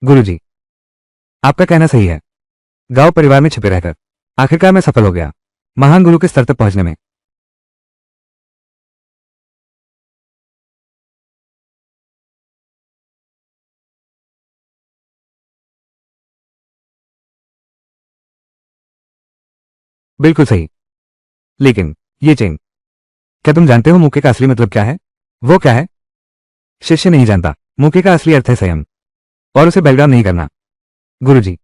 गुरुजी, आपका कहना सही है। गांव परिवार में छिपे रहकर आखिरकार मैं सफल हो गया, महान गुरु के स्तर तक पहुंचने में। बिल्कुल सही। लेकिन ये चेन, क्या तुम जानते हो मुक्के का असली मतलब क्या है? वो क्या है? शिष्य नहीं जानता। मुक्के का असली अर्थ है संयम, और उसे बैलगाम नहीं करना। गुरुजी,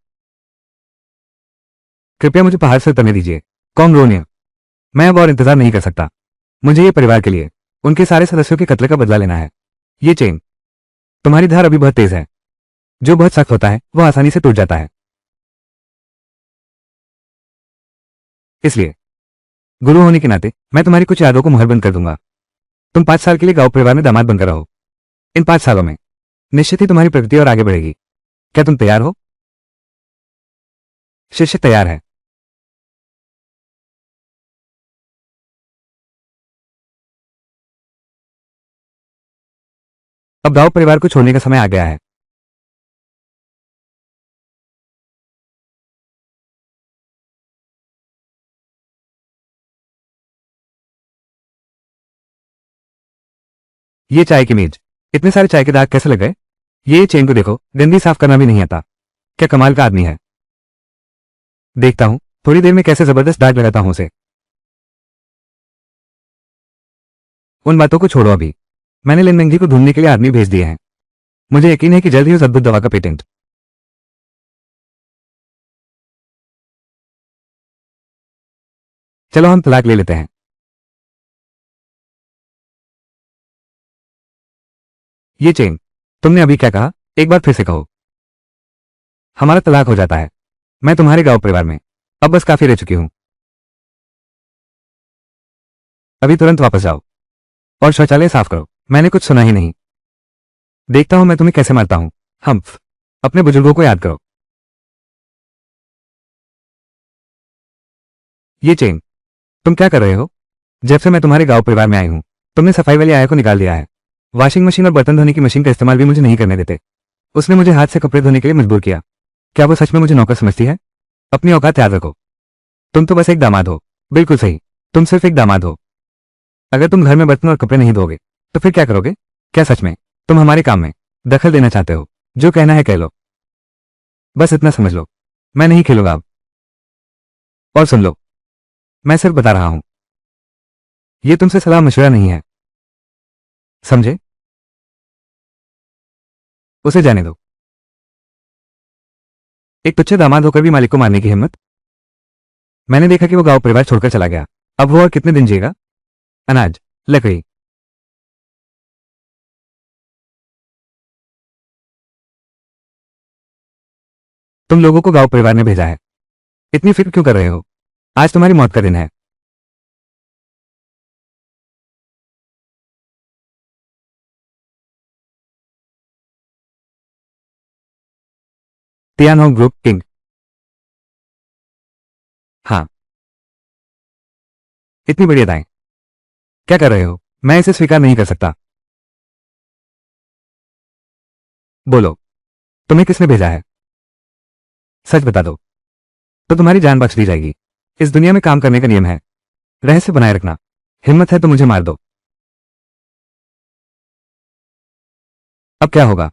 कृपया मुझे पहाड़ से उतरने दीजिए। कॉमरोनिया, मैं अब और इंतजार नहीं कर सकता। मुझे ये परिवार के लिए उनके सारे सदस्यों के कत्ल का बदला लेना है। ये चेन, तुम्हारी धार अभी बहुत तेज है। जो बहुत सख्त होता है वो आसानी से टूट जाता है। इसलिए गुरु होने के नाते मैं तुम्हारी कुछ यादों को मुहरबंद कर दूंगा। तुम 5 साल के लिए गांव परिवार में दामाद बनकर रहो। इन 5 सालों में निश्चित ही तुम्हारी प्रगति और आगे बढ़ेगी। क्या तुम तैयार हो? शिष्य तैयार है। अब गांव परिवार को छोड़ने का समय आ गया है। ये चाय की मेज, इतने सारे चाय के दाग कैसे लग गए? ये चेन को देखो, गंदी साफ करना भी नहीं आता। क्या कमाल का आदमी है। देखता हूं थोड़ी देर में कैसे जबरदस्त दाग लगाता हूं उसे। उन बातों को छोड़ो अभी। मैंने लिनमेंगी को ढूंढने के लिए आदमी भेज दिए हैं। मुझे यकीन है कि जल्द ही उस अद्भुत दवा का पेटेंट। चलो हम तलाक ले लेते हैं। ये चेन, तुमने अभी क्या कहा? एक बार फिर से कहो। हमारा तलाक हो जाता है। मैं तुम्हारे गांव परिवार में अब बस काफी रह चुकी हूं। अभी तुरंत वापस जाओ और शौचालय साफ करो। मैंने कुछ सुना ही नहीं। देखता हूं मैं तुम्हें कैसे मारता हूं। हम्फ, अपने बुजुर्गों को याद करो। ये चेन, तुम क्या कर रहे हो? जब से मैं तुम्हारे गांव परिवार में आई हूं, तुमने सफाई वाली आया को निकाल दिया है। वॉशिंग मशीन और बर्तन धोने की मशीन का इस्तेमाल भी मुझे नहीं करने देते। उसने मुझे हाथ से कपड़े धोने के लिए मजबूर किया। क्या वो सच में मुझे नौकर समझती है? अपनी औकात याद रखो। तुम तो बस एक दामाद हो। बिल्कुल सही, तुम सिर्फ एक दामाद हो। अगर तुम घर में बर्तन और कपड़े नहीं धोगे तो फिर क्या करोगे? क्या सच में तुम हमारे काम में दखल देना चाहते हो? जो कहना है कह लो। बस इतना समझ लो, मैं नहीं खेलूंगा अब। और सुन लो, मैं सिर्फ बता रहा हूं। ये तुमसे सलाह मशवरा नहीं है, समझे? उसे जाने दो। एक तुच्छ दामाद होकर भी मालिक को मारने की हिम्मत। मैंने देखा कि वो गांव परिवार छोड़कर चला गया। अब वो और कितने दिन जिएगा? अनाज, लकड़ी। तुम लोगों को गांव परिवार ने भेजा है। इतनी फिक्र क्यों कर रहे हो? आज तुम्हारी मौत का दिन है। तियानोंग ग्रुप किंग। हाँ, इतनी बड़ी अदाएं। क्या कर रहे हो? मैं इसे स्वीकार नहीं कर सकता। बोलो, तुम्हें किसने भेजा है? सच बता दो तो तुम्हारी जान बख्श दी जाएगी। इस दुनिया में काम करने का नियम है, रहस्य बनाए रखना। हिम्मत है तो मुझे मार दो। अब क्या होगा?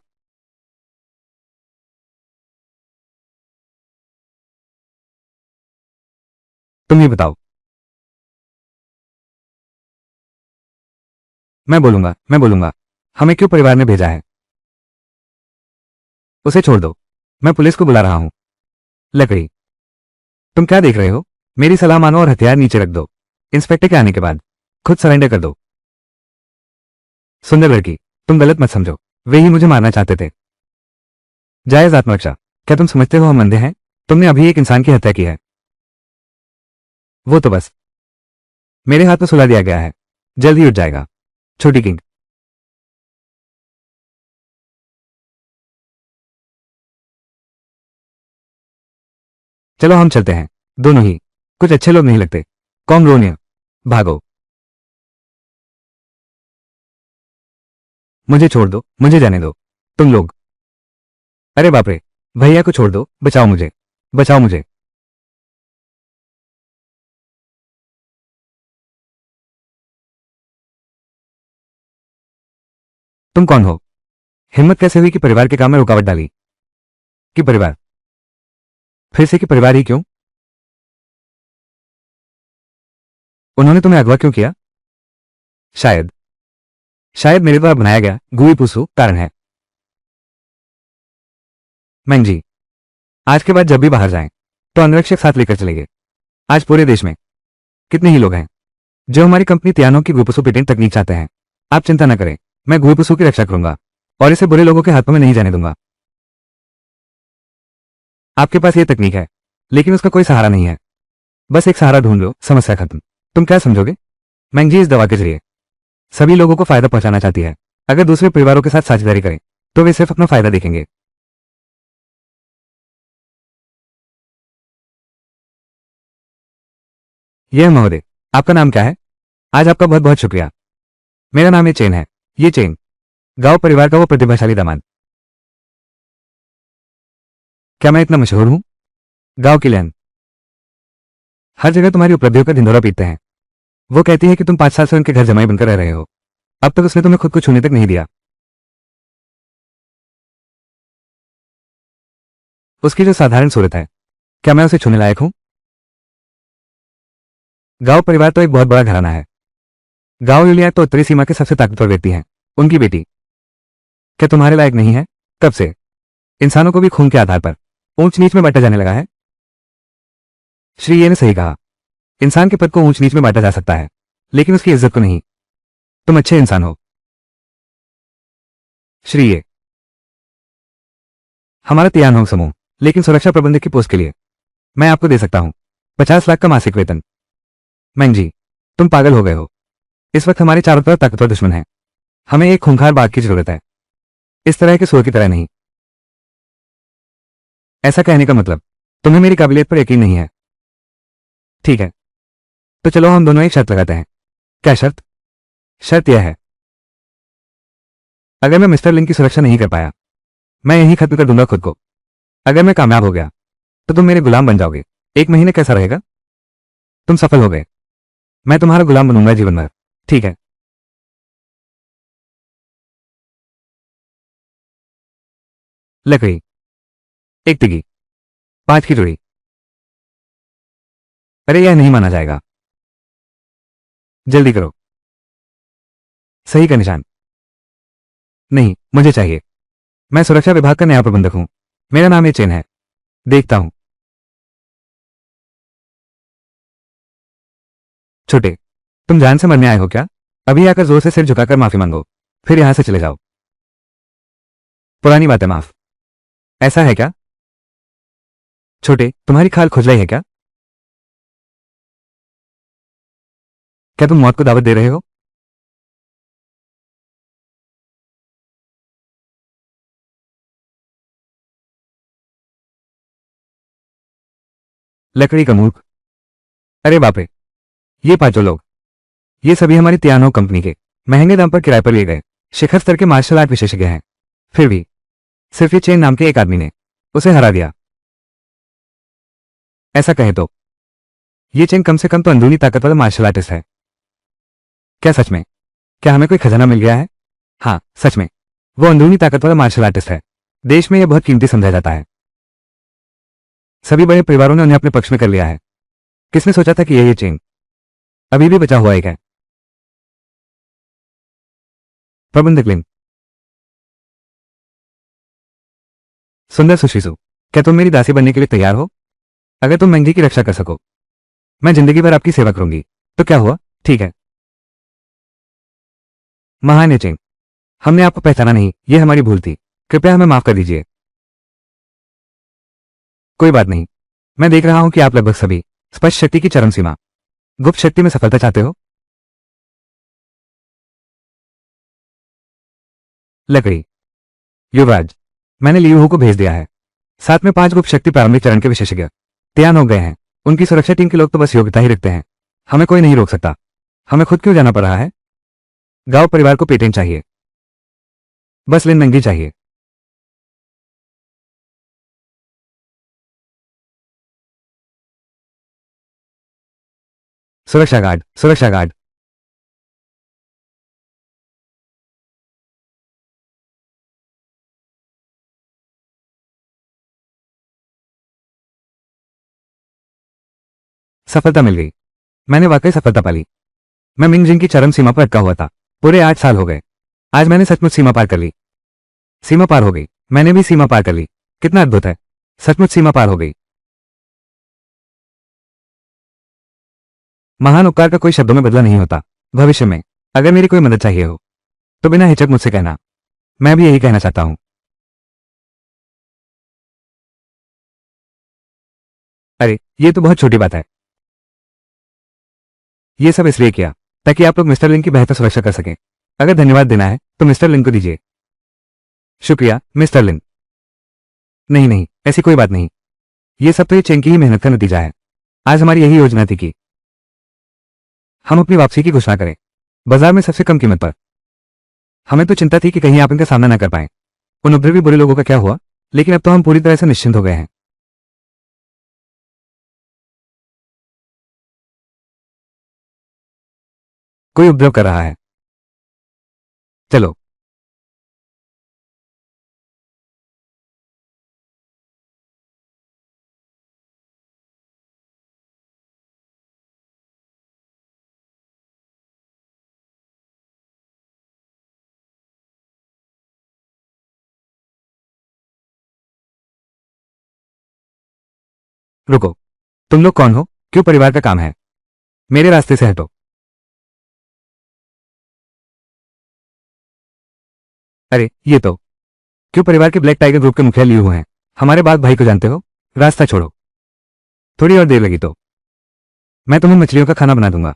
तुम ही बताओ। मैं बोलूंगा। हमें क्यों परिवार ने भेजा है? उसे छोड़ दो, मैं पुलिस को बुला रहा हूं। लकड़ी, तुम क्या देख रहे हो? मेरी सलाह मानो और हथियार नीचे रख दो। इंस्पेक्टर के आने के बाद खुद सरेंडर कर दो। सुंदर लड़की, तुम गलत मत समझो। वे ही मुझे मारना चाहते थे। जायज आत्मरक्षा। क्या तुम समझते हो हम अंधे हैं? तुमने अभी एक इंसान की हत्या की है। वो तो बस मेरे हाथ में सुला दिया गया है, जल्द ही उठ जाएगा। छोटी किंग, चलो हम चलते हैं। दोनों ही कुछ अच्छे लोग नहीं लगते। कॉमरोनिया, भागो। मुझे छोड़ दो, मुझे जाने दो। तुम लोग अरे बाप रे, भैया को छोड़ दो, बचाओ मुझे, बचाओ मुझे। तुम कौन हो? हिम्मत कैसे हुई कि परिवार के काम में रुकावट डाली? कि परिवार? फिर से कि परिवार ही क्यों? उन्होंने तुम्हें अगवा क्यों किया? शायद शायद मेरे द्वारा बनाया गया गुई पुसु कारण है। मैंग जी, आज के बाद जब भी बाहर जाएं तो अंगरक्षक साथ लेकर चलेंगे। आज पूरे देश में कितने ही लोग हैं जो हमारी कंपनी तियानो की गुपुसु पेटेंट तकनीक चाहते हैं। आप चिंता न करें, मैं गुपुसु की रक्षा करूंगा और इसे बुरे लोगों के हाथों में नहीं जाने दूंगा। आपके पास ये तकनीक है, लेकिन उसका कोई सहारा नहीं है। बस एक सहारा ढूंढ लो, समस्या खत्म। तुम क्या समझोगे? मैंग जी इस दवा के जरिए सभी लोगों को फायदा पहुंचाना चाहती है। अगर दूसरे परिवारों के साथ साझेदारी करें तो वे सिर्फ अपना फायदा देखेंगे। यह महोदय, आपका नाम क्या है? आज आपका बहुत बहुत शुक्रिया। मेरा नाम ये चेन है। ये चेन गांव परिवार का वो प्रतिभाशाली दामाद। क्या मैं इतना मशहूर हूं? गांव की लैन हर जगह तुम्हारी उपलब्धियों का ढिंढोरा पीटते हैं। वो कहती है कि तुम 5 साल से उनके घर जमाई बनकर रह रहे हो। अब तक उसने तुम्हें खुद को छूने तक नहीं दिया। उसकी जो साधारण सूरत है, क्या मैं उसे छूने लायक हूं? गांव परिवार तो एक बहुत बड़ा घराना है। गांव यूलिया तो उत्तरी सीमा के सबसे ताकतवर व्यक्ति हैं। उनकी बेटी क्या तुम्हारे लायक नहीं है? तब से इंसानों को भी खून के आधार पर ऊंच नीच में बांटा जाने लगा है। श्री ये ने सही कहा, इंसान के पद को ऊंच नीच में बांटा जा सकता है, लेकिन उसकी इज्जत को नहीं। तुम अच्छे इंसान हो श्री ये। हमारा तियानहोंग समूह, लेकिन सुरक्षा प्रबंधक की पोस्ट के लिए मैं आपको दे सकता हूं 50 लाख का मासिक वेतन। मैंग जी, तुम पागल हो गए हो। इस वक्त हमारे चारों तरफ ताकतवर दुश्मन है। हमें एक खूंखार बाघ की जरूरत है, इस तरह के सुअर की तरह नहीं। ऐसा कहने का मतलब तुम्हें मेरी काबिलियत पर यकीन नहीं है। ठीक है, तो चलो हम दोनों एक शर्त लगाते हैं। क्या शर्त? शर्त यह है, अगर मैं मिस्टर लिन की सुरक्षा नहीं कर पाया, मैं यहीं खत्म कर दूंगा खुद को। अगर मैं कामयाब हो गया तो तुम मेरे गुलाम बन जाओगे। 1 महीने कैसा रहेगा? तुम सफल हो गए, मैं तुम्हारा गुलाम बनूंगा जीवन भर। ठीक है। लकड़ी, एक तिगी, 5 की जोड़ी। अरे यह नहीं माना जाएगा। जल्दी करो। सही का निशान। नहीं, मुझे चाहिए। मैं सुरक्षा विभाग का नया प्रबंधक हूं। मेरा नाम ये चेन है। देखता हूं। छोटे, तुम जान से मरने आए हो क्या? अभी आकर जोर से सिर झुकाकर माफी मांगो, फिर यहां से चले जाओ। पुरानी बात है, माफ। ऐसा है क्या? छोटे, तुम्हारी खाल खुजलाई है क्या? क्या तुम मौत को दावत दे रहे हो? लकड़ी का मूर्ख। अरे बाप रे, ये 5 लोग, ये सभी हमारी तियानो कंपनी के महंगे दाम पर किराए पर लिए गए शिखर स्तर के मार्शल आर्ट विशेषज्ञ हैं। फिर भी सिर्फ ये चेन नाम के एक आदमी ने उसे हरा दिया। ऐसा कहे तो ये चेन कम से कम तो अंदरूनी ताकत वाला मार्शल आर्टिस्ट है। क्या सच में? क्या हमें कोई खजाना मिल गया है? हाँ, सच में वो अंदरूनी ताकत वाला मार्शल आर्टिस्ट है। देश में यह बहुत कीमती समझा जाता है। सभी बड़े परिवारों ने उन्हें अपने पक्ष में कर लिया है। किसने सोचा था कि ये चेन अभी भी बचा हुआ एक है? प्रबंधक लिन। सुंदर सुशीसु, क्या तुम मेरी दासी बनने के लिए तैयार हो? अगर तुम मैंग जी की रक्षा कर सको, मैं जिंदगी भर आपकी सेवा करूंगी। तो क्या हुआ? ठीक है। महान चेन, हमने आपको पहचाना नहीं, यह हमारी भूल थी। कृपया हमें माफ कर दीजिए। कोई बात नहीं, मैं देख रहा हूं कि आप लगभग सभी स्पष्ट शक्ति की चरम सीमा गुप्त शक्ति में सफलता चाहते हो। लकड़ी, युवराज, मैंने लियू को भेज दिया है। साथ में 5 गुप्त शक्ति प्रारंभिक चरण के विशेषज्ञ तैयार हो गए हैं। उनकी सुरक्षा टीम के लोग तो बस योग्यता ही रखते हैं। हमें कोई नहीं रोक सकता। हमें खुद क्यों जाना पड़ रहा है? गांव परिवार को पेटेंट चाहिए, बस लिन नंगी चाहिए। सुरक्षा गार्ड, सुरक्षा गार्ड। सफलता मिल गई। मैंने वाकई सफलता पाली। मैं मिंगजिंग की चरम सीमा पर अटका हुआ था। पूरे 8 साल हो गए। आज मैंने सचमुच सीमा पार कर ली। सीमा पार हो गई। मैंने भी सीमा पार कर ली। कितना अद्भुत है। सचमुच सीमा पार हो गई। महान उपकार का कोई शब्दों में बदला नहीं होता। भविष्य में अगर मेरी कोई मदद चाहिए हो तो बिना हिचक मुझसे कहना। मैं भी यही कहना चाहता हूं। अरे ये तो बहुत छोटी बात है। ये सब इसलिए किया ताकि आप लोग मिस्टर लिन की बेहतर सुरक्षा कर सकें। अगर धन्यवाद देना है तो मिस्टर लिन को दीजिए। शुक्रिया मिस्टर लिन। नहीं नहीं, ऐसी कोई बात नहीं। ये सब तो ये चेंग की ही मेहनत का नतीजा है। आज हमारी यही योजना थी कि हम अपनी वापसी की घोषणा करें, बाजार में सबसे कम कीमत पर। हमें तो चिंता थी कि कहीं आप इनका सामना न कर पाए। उन उपद्रवी बुरे लोगों का क्या हुआ, लेकिन अब तो हम पूरी तरह से निश्चिंत हो गए हैं। कोई उपद्रव कर रहा है। चलो। रुको, तुम लोग कौन हो? क्यों परिवार का काम है? मेरे रास्ते से हटो। अरे ये तो क्यों परिवार के ब्लैक टाइगर ग्रुप के मुखिया लियू हैं। हमारे बाघ भाई को जानते हो? रास्ता छोड़ो। थोड़ी और देर लगी तो मैं तुम्हें मछलियों का खाना बना दूंगा।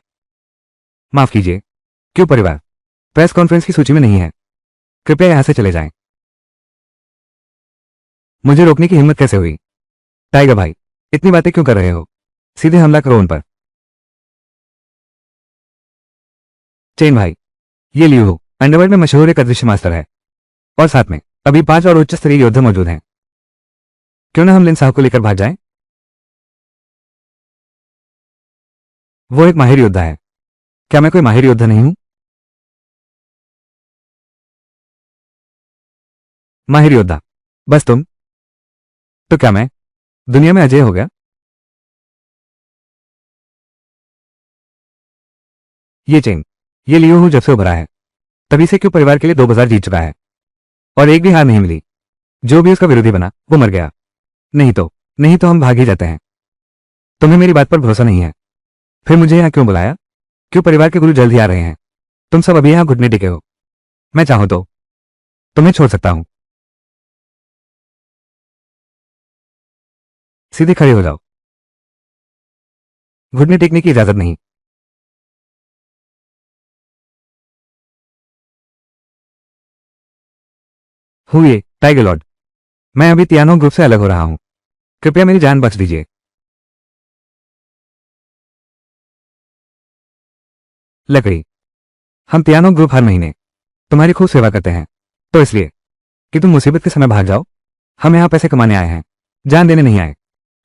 माफ कीजिए, क्यों परिवार प्रेस कॉन्फ्रेंस की सूची में नहीं है। कृपया यहां से चले जाएं। मुझे रोकने की हिम्मत कैसे हुई? टाइगर भाई, इतनी बातें क्यों कर रहे हो? सीधे हमला करो उन पर। चेन भाई, ये लियू हो अंडरवर्ल्ड में मशहूर एक अदृश्य मास्टर है, और साथ में अभी 5 और उच्च स्तरीय योद्धा मौजूद हैं। क्यों ना हम लिन साहब को लेकर भाग जाएं? वो एक माहिर योद्धा है। क्या मैं कोई माहिर योद्धा नहीं हूं? माहिर योद्धा बस तुम? तो क्या मैं दुनिया में अजय हो गया? ये चेन, ये लियो हूं जब से उभरा है, तभी से क्यों परिवार के लिए 2 बाजार जीत चुका है और एक भी हार नहीं मिली। जो भी उसका विरोधी बना वो मर गया। नहीं तो हम भाग ही जाते हैं। तुम्हें मेरी बात पर भरोसा नहीं है? फिर मुझे यहां क्यों बुलाया? क्यों परिवार के गुरु जल्द ही आ रहे हैं। तुम सब अभी यहां घुटने टिके हो। मैं चाहूं तो तुम्हें छोड़ सकता हूं। सीधे खड़े हो जाओ। घुटने टेकने की इजाजत नहीं। हुए टाइगर लॉर्ड, मैं अभी तियानो ग्रुप से अलग हो रहा हूं। कृपया मेरी जान बख्श दीजिए। लकड़ी, हम तियानो ग्रुप हर महीने तुम्हारी खूब सेवा करते हैं, तो इसलिए कि तुम मुसीबत के समय भाग जाओ। हम यहां पैसे कमाने आए हैं, जान देने नहीं आए।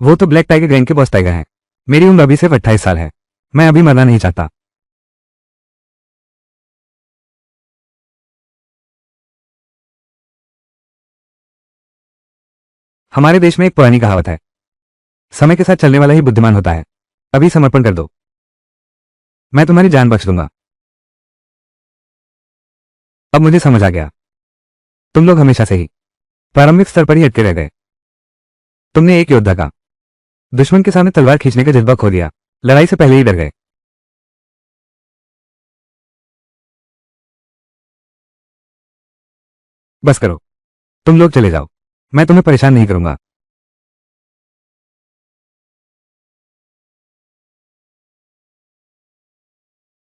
वो तो ब्लैक टाइगर गैंग के बॉस टाइगर हैं। मेरी उम्र अभी सिर्फ 28 साल है। मैं अभी मरना नहीं चाहता। हमारे देश में एक पुरानी कहावत है, समय के साथ चलने वाला ही बुद्धिमान होता है। अभी समर्पण कर दो, मैं तुम्हारी जान बख्श दूंगा। अब मुझे समझ आ गया, तुम लोग हमेशा से ही प्रारंभिक स्तर पर ही अटके रह गए। तुमने एक योद्धा का दुश्मन के सामने तलवार खींचने का जज्बा खो दिया। लड़ाई से पहले ही डर गए। बस करो, तुम लोग चले जाओ। मैं तुम्हें परेशान नहीं करूंगा।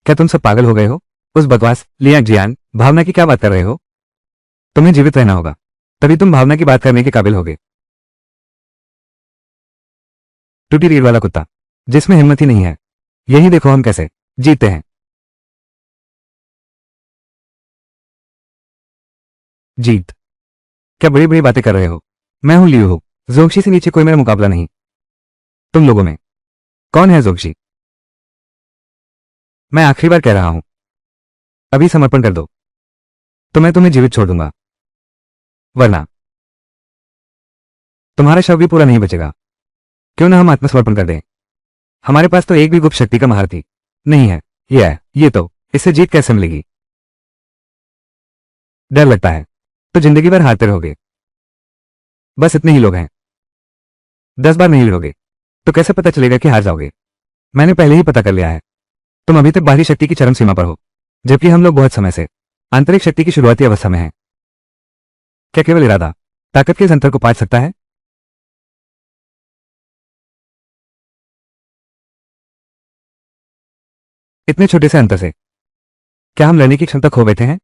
क्या तुम सब पागल हो गए हो? उस बकवास लियांग जियान भावना की क्या बात कर रहे हो? तुम्हें जीवित रहना होगा, तभी तुम भावना की बात करने के काबिल होगे। टूटी रीढ़ वाला कुत्ता, जिसमें हिम्मत ही नहीं है। यही देखो हम कैसे जीतते हैं। जीत? क्या बड़ी बड़ी बातें कर रहे हो? मैं हूं लियू हो। जोक्शी से नीचे कोई मेरा मुकाबला नहीं। तुम लोगों में कौन है जोक्शी? मैं आखिरी बार कह रहा हूं, अभी समर्पण कर दो, तो मैं तुम्हें जीवित छोड़ दूंगा, वरना तुम्हारा शव भी पूरा नहीं बचेगा। क्यों ना हम आत्मसमर्पण कर दें? हमारे पास तो एक भी गुप्त शक्ति का महारथी नहीं है। ये तो इससे जीत कैसे मिलेगी? डर लगता है तो जिंदगी भर हारते रहोगे। बस इतने ही लोग हैं। 10 बार नहीं लड़ोगे तो कैसे पता चलेगा कि हार जाओगे? मैंने पहले ही पता कर लिया है, तुम अभी तक बाहरी शक्ति की चरम सीमा पर हो, जबकि हम लोग बहुत समय से आंतरिक शक्ति की शुरुआती अवस्था में हैं। क्या केवल इरादा ताकत के इस अंतर को पाट सकता है? इतने छोटे से अंतर से क्या हम लड़ने की क्षमता खो बैठे हैं?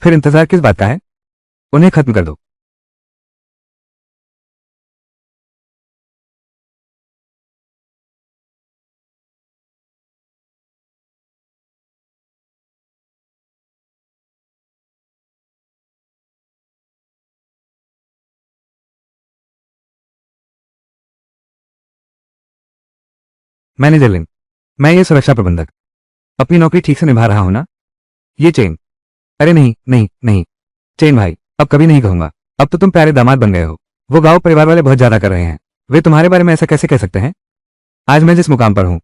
फिर इंतजार किस बात का है? उन्हें खत्म कर दो। मैनेजर लिन, मैं ये सुरक्षा प्रबंधक अपनी नौकरी ठीक से निभा रहा हूं ना? ये चेन, अरे नहीं नहीं नहीं, चेन भाई, अब कभी नहीं कहूंगा। अब तो तुम प्यारे दामाद बन गए हो। वो गांव परिवार वाले बहुत ज्यादा कर रहे हैं। वे तुम्हारे बारे में ऐसा कैसे कह सकते हैं? आज मैं जिस मुकाम पर हूं,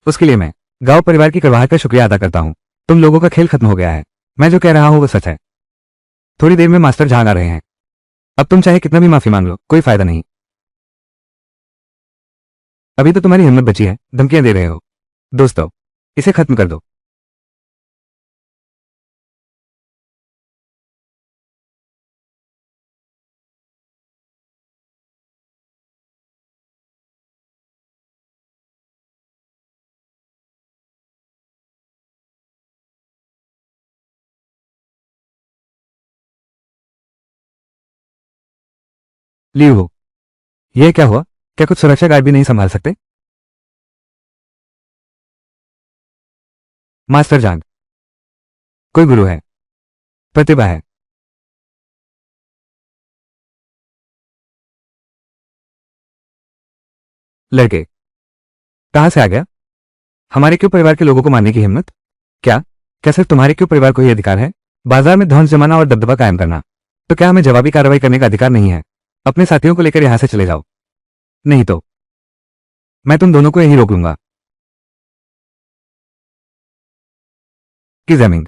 उसके लिए मैं गांव परिवार की करवाहट का शुक्रिया अदा करता हूं। तुम लोगों का खेल खत्म हो गया है। मैं जो कह रहा हूं वो सच है। थोड़ी देर में मास्टर झांग आ रहे हैं। अब तुम चाहे कितना भी माफी मांग लो, कोई फायदा नहीं। अभी तो तुम्हारी हिम्मत बची है, धमकियां दे रहे हो। दोस्तों, इसे खत्म कर दो। लीव हो, यह क्या हुआ? क्या कुछ सुरक्षा गार्ड भी नहीं संभाल सकते? मास्टर जांग, कोई गुरु है, प्रतिभा है। लड़के, कहां से आ गया? हमारे क्यों परिवार के लोगों को मारने की हिम्मत? क्या क्या सिर्फ तुम्हारे क्यों परिवार को ही अधिकार है बाजार में ध्वंस जमाना और दबदबा कायम करना? तो क्या हमें जवाबी कार्रवाई करने का अधिकार नहीं है? अपने साथियों को लेकर यहां से चले जाओ, नहीं तो मैं तुम दोनों को यहीं रोक लूंगा। कि जमीन,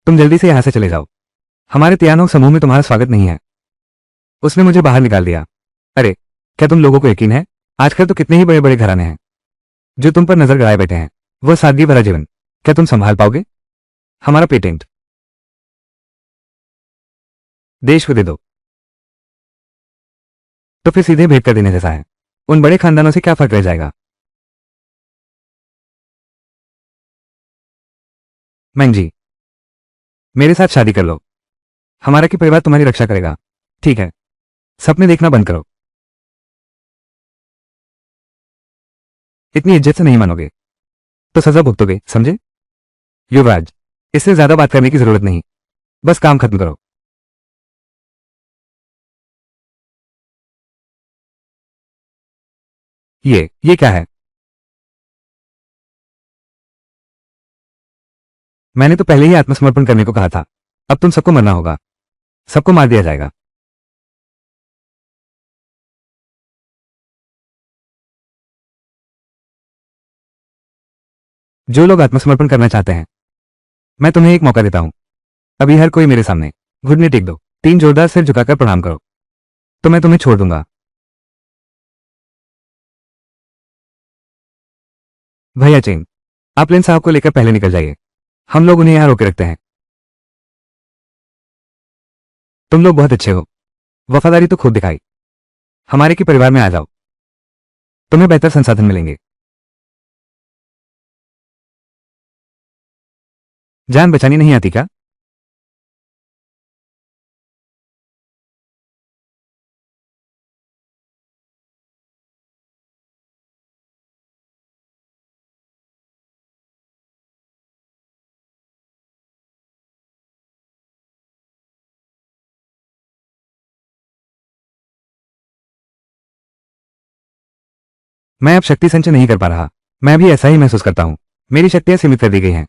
तुम जल्दी से यहां से चले जाओ। हमारे तियानों समूह में तुम्हारा स्वागत नहीं है। उसने मुझे बाहर निकाल दिया। अरे, क्या तुम लोगों को यकीन है? आजकल तो कितने ही बड़े बड़े घराने हैं जो तुम पर नजर गड़ाए बैठे हैं। वो सादगी भरा जीवन क्या तुम संभाल पाओगे? हमारा पेटेंट देश को दे दो तो फिर सीधे भेंट कर देने जैसा है। उन बड़े खानदानों से क्या फर्क रह जाएगा? मैंग जी, मेरे साथ शादी कर लो। हमारा की परिवार तुम्हारी रक्षा करेगा। ठीक है, सपने देखना बंद करो। इतनी इज्जत से नहीं मानोगे तो सजा भुगतोगे, समझे? युवराज, इससे ज्यादा बात करने की जरूरत नहीं, बस काम खत्म करो। ये क्या है? मैंने तो पहले ही आत्मसमर्पण करने को कहा था। अब तुम सबको मरना होगा, सबको मार दिया जाएगा। जो लोग आत्मसमर्पण करना चाहते हैं, मैं तुम्हें एक मौका देता हूं। अभी हर कोई मेरे सामने घुटने टेक दो, 3 जोरदार सिर झुकाकर प्रणाम करो, तो मैं तुम्हें छोड़ दूंगा। भैया चेन, आप लिन साहब को लेकर पहले निकल जाइए। हम लोग उन्हें यहां रोके रखते हैं। तुम लोग बहुत अच्छे हो, वफादारी तो खूब दिखाई। हमारे के परिवार में आ जाओ, तुम्हें बेहतर संसाधन मिलेंगे। जान बचानी नहीं आती क्या? मैं अब शक्ति संचय नहीं कर पा रहा। मैं भी ऐसा ही महसूस करता हूँ। मेरी शक्तियां सीमित कर दी गई हैं।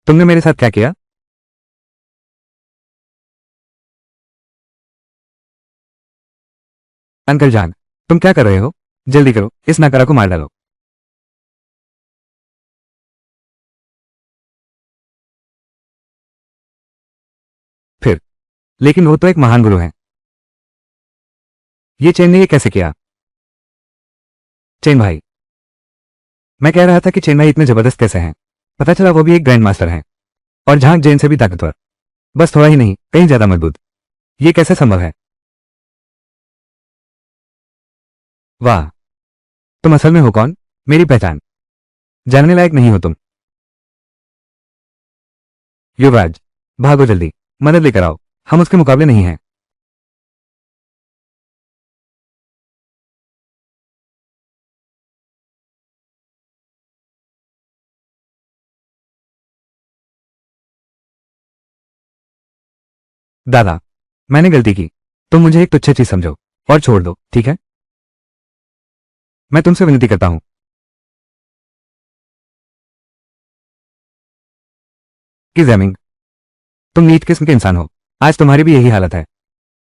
तुमने मेरे साथ क्या किया? अंकल जान, तुम क्या कर रहे हो? जल्दी करो, इस नकारा को मार डालो। फिर, लेकिन वो तो एक महान गुरु है। ये चेन ने ये कैसे किया? चेन भाई, मैं कह रहा था कि चेन भाई इतने जबरदस्त कैसे हैं? पता चला वो भी एक ग्रैंड मास्टर हैं। और झांक जैन से भी ताकतवर। बस थोड़ा ही नहीं, कहीं ज्यादा मजबूत। ये कैसे संभव है? वाह, तुम असल में हो कौन? मेरी पहचान जानने लायक नहीं हो तुम। युवराज, भागो जल्दी, मदद लेकर आओ। हम उसके मुकाबले नहीं हैं। दादा, मैंने गलती की। तुम मुझे एक तुच्छ चीज समझो और छोड़ दो, ठीक है? मैं तुमसे विनती करता हूं कि जैमिंग, तुम नीच किस्म के इंसान हो। आज तुम्हारी भी यही हालत है।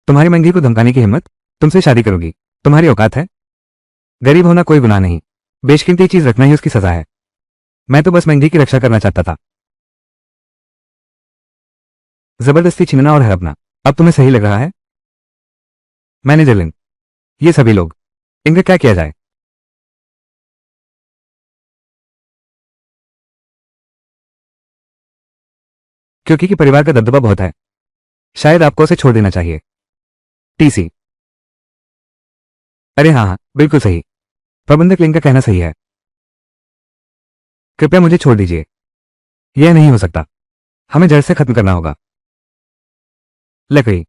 तुम्हारी मंगी को धमकाने की हिम्मत? तुमसे शादी करोगी? तुम्हारी औकात है? गरीब होना कोई गुनाह नहीं। बेशकीमती चीज रखना ही उसकी सजा है। मैं तो बस मंगी की रक्षा करना चाहता था। जबरदस्ती छीनना और हड़पना अब तुम्हें सही लग रहा है? मैनेजर लिन, ये सभी लोग, इनका क्या किया जाए? क्योंकि कि परिवार का दबदबा बहुत है। शायद आपको उसे छोड़ देना चाहिए। टीसी, अरे हाँ हाँ, बिल्कुल सही। प्रबंधक लिंग का कहना सही है। कृपया मुझे छोड़ दीजिए। यह नहीं हो सकता। हमें जड़ से खत्म करना होगा। लकड़ी,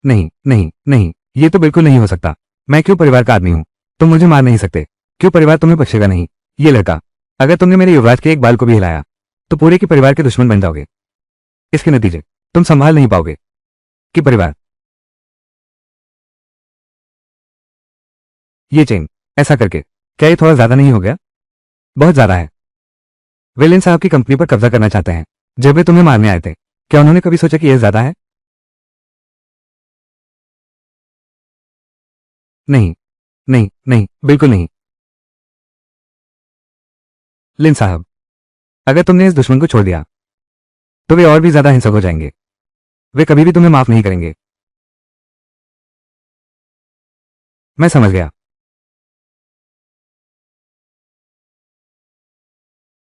नहीं नहीं नहीं, ये तो बिल्कुल नहीं हो सकता। मैं क्यों परिवार का आदमी हूं? तुम मुझे मार नहीं सकते। क्यों परिवार तुम्हें बख्शेगा नहीं? ये लड़का, अगर तुमने मेरे युवराज के एक बाल को भी हिलाया तो पूरे के परिवार के दुश्मन बन जाओगे। इसके नतीजे तुम संभाल नहीं पाओगे। कि परिवार, ये चेन, ऐसा करके क्या ये थोड़ा ज्यादा नहीं हो गया? बहुत ज्यादा है। विलेन साहब की कंपनी पर कब्जा करना चाहते हैं। जब वे तुम्हें मारने आए थे, क्या उन्होंने कभी सोचा कि यह ज्यादा है? नहीं नहीं नहीं, बिल्कुल नहीं। लिन साहब, अगर तुमने इस दुश्मन को छोड़ दिया तो वे और भी ज्यादा हिंसक हो जाएंगे। वे कभी भी तुम्हें माफ नहीं करेंगे। मैं समझ गया।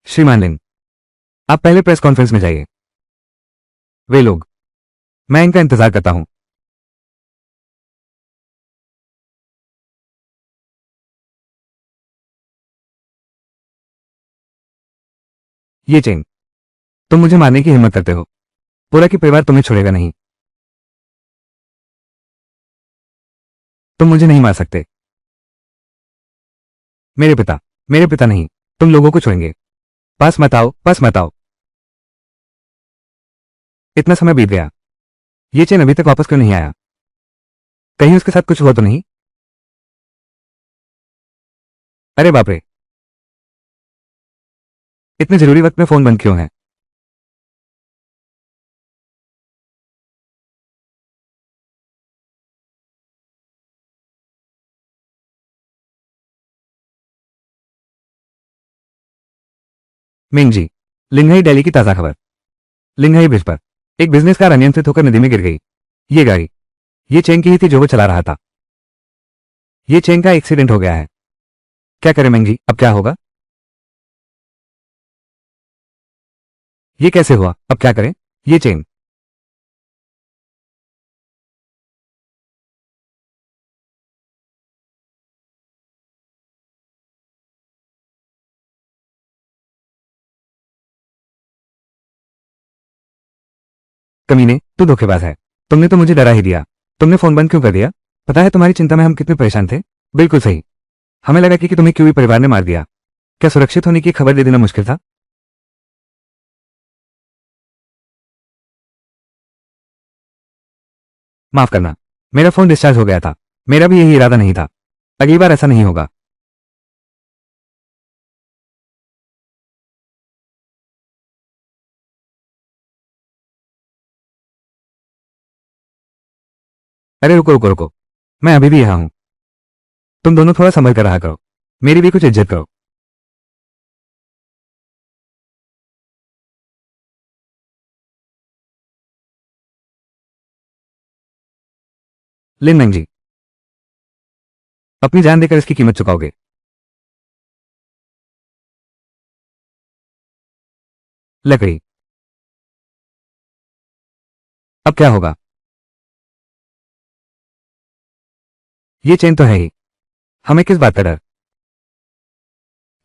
श्रीमान लिन, आप पहले प्रेस कॉन्फ्रेंस में जाइए। वे लोग, मैं इनका इंतजार करता हूं। ये चेन, तुम मुझे मारने की हिम्मत करते हो। पूरा की परिवार तुम्हें छोड़ेगा नहीं। तुम मुझे नहीं मार सकते। मेरे पिता, मेरे पिता नहीं, तुम लोगों को छोड़ेंगे। पास मत आओ, पास मत आओ। इतना समय बीत गया। ये चेन अभी तक वापस क्यों नहीं आया? कहीं उसके साथ कुछ हुआ तो नहीं? अरे बाप रे, इतने जरूरी वक्त में फोन बंद क्यों है? मिंग जी, लिंघई दिल्ली की ताजा खबर। लिंघई ब्रिज पर एक बिजनेस कार अनियंत्रित होकर नदी में गिर गई। ये गाड़ी, ये चेंग की ही थी जो वो चला रहा था। ये चेंग का एक्सीडेंट हो गया है। क्या करें मिंग जी, अब क्या होगा? ये कैसे हुआ, अब क्या करें? ये चेंग, कमीने, तू धोखेबाज है। तुमने तो मुझे डरा ही दिया। तुमने फोन बंद क्यों कर दिया? पता है तुम्हारी चिंता में हम कितने परेशान थे। बिल्कुल सही। हमें लगा कि तुम्हें क्यूई परिवार ने मार दिया। क्या सुरक्षित होने की खबर दे देना मुश्किल था? माफ करना, मेरा फोन डिस्चार्ज हो गया था। मेरा भी यही इरादा नहीं था। अगली बार ऐसा नहीं होगा। अरे रुको रुको रुको, मैं अभी भी यहाँ हूँ। तुम दोनों थोड़ा संभल कर रहा करो। मेरी भी कुछ इज्जत करो। लिन मैंग जी, अपनी जान देकर इसकी कीमत चुकाओगे। लकड़ी। अब क्या होगा? ये चेन तो है ही। हमें किस बात का डर?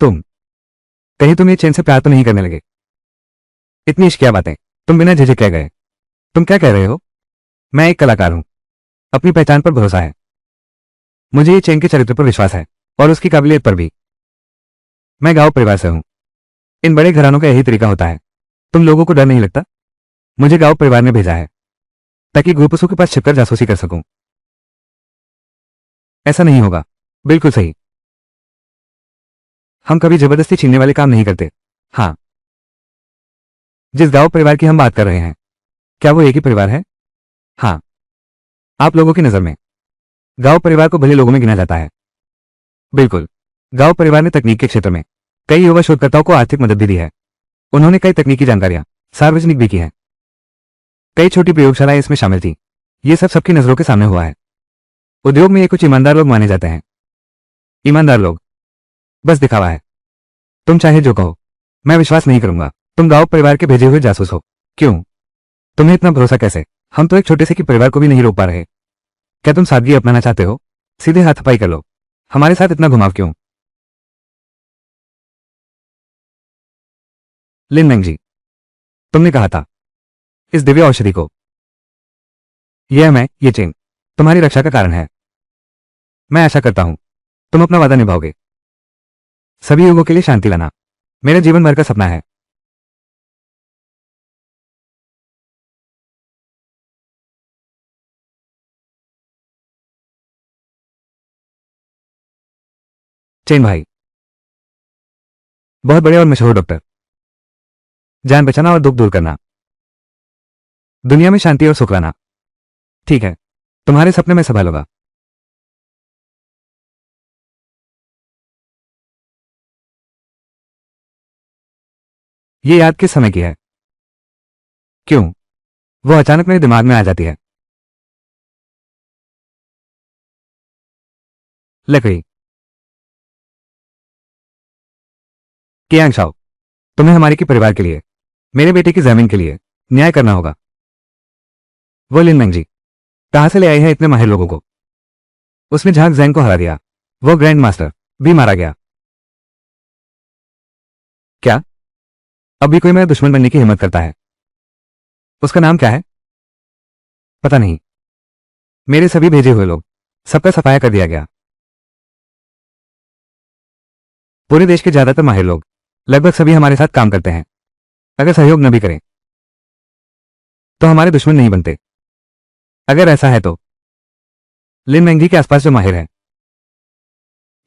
तुम, कहीं तुम ये चेन से प्यार तो नहीं करने लगे? इतनी इश्क क्या बातें। तुम बिना झिझक कह गए। तुम क्या कह रहे हो? मैं एक कलाकार हूं। अपनी पहचान पर भरोसा है। मुझे ये चेन के चरित्र पर विश्वास है, और उसकी काबिलियत पर भी। मैं गांव परिवार से हूं। इन बड़े घरानों का यही तरीका होता है। तुम लोगों को डर नहीं लगता? मुझे गांव परिवार ने भेजा है ताकि गुरपुसू के पास छिपकर जासूसी कर सकूं। ऐसा नहीं होगा। बिल्कुल सही। हम कभी जबरदस्ती छीनने वाले काम नहीं करते। हाँ, जिस गांव परिवार की हम बात कर रहे हैं, क्या वो एक ही परिवार है? हाँ। आप लोगों की नजर में गांव परिवार को भले लोगों में गिना जाता है। बिल्कुल। गांव परिवार ने तकनीक के क्षेत्र में कई युवा शोधकर्ताओं को आर्थिक मदद भी दी है। उन्होंने कई तकनीकी जानकारियां सार्वजनिक भी की हैं। कई छोटी प्रयोगशालाएं इसमें शामिल थी। ये सब सबकी नजरों के सामने हुआ है। उद्योग में ये कुछ ईमानदार लोग माने जाते हैं। ईमानदार लोग? बस दिखावा है। तुम चाहे जो कहो, मैं विश्वास नहीं करूंगा। तुम गांव परिवार के भेजे हुए जासूस हो। क्यों? तुम्हें इतना भरोसा कैसे? हम तो एक छोटे से की परिवार को भी नहीं रोक पा रहे। क्या तुम सादगी अपनाना चाहते हो? सीधे हाथापाई कर लो। हमारे साथ इतना घुमाव क्यों? लिन मैंग जी, तुमने कहा था इस दिव्य औषधि को, ये चेन तुम्हारी रक्षा का कारण है। मैं आशा करता हूं तुम अपना वादा निभाओगे। सभी युगों के लिए शांति लाना मेरा जीवन भर का सपना है। चेन भाई, बहुत बड़े और मशहूर डॉक्टर। जान बचाना और दुख दूर करना, दुनिया में शांति और सुख लाना। ठीक है, तुम्हारे सपने में सफल होगा। ये याद किस समय की है? क्यों? वो अचानक मेरे दिमाग में आ जाती है। लकड़ी। कियांग शाओ, तुम्हें हमारे के परिवार के लिए, मेरे बेटे की जमीन के लिए न्याय करना होगा। वो लिन मैंग जी कहां से ले आई है इतने माहिर लोगों को? उसने झांग जैंग को हरा दिया। वो ग्रैंड मास्टर भी मारा गया। क्या अभी कोई मेरा दुश्मन बनने की हिम्मत करता है? उसका नाम क्या है? पता नहीं। मेरे सभी भेजे हुए लोग, सबका सफाया कर दिया गया। पूरे देश के ज्यादातर माहिर लोग, लगभग सभी हमारे साथ काम करते हैं। अगर सहयोग न भी करें तो हमारे दुश्मन नहीं बनते। अगर ऐसा है तो लिन मैंग के आसपास जो माहिर है,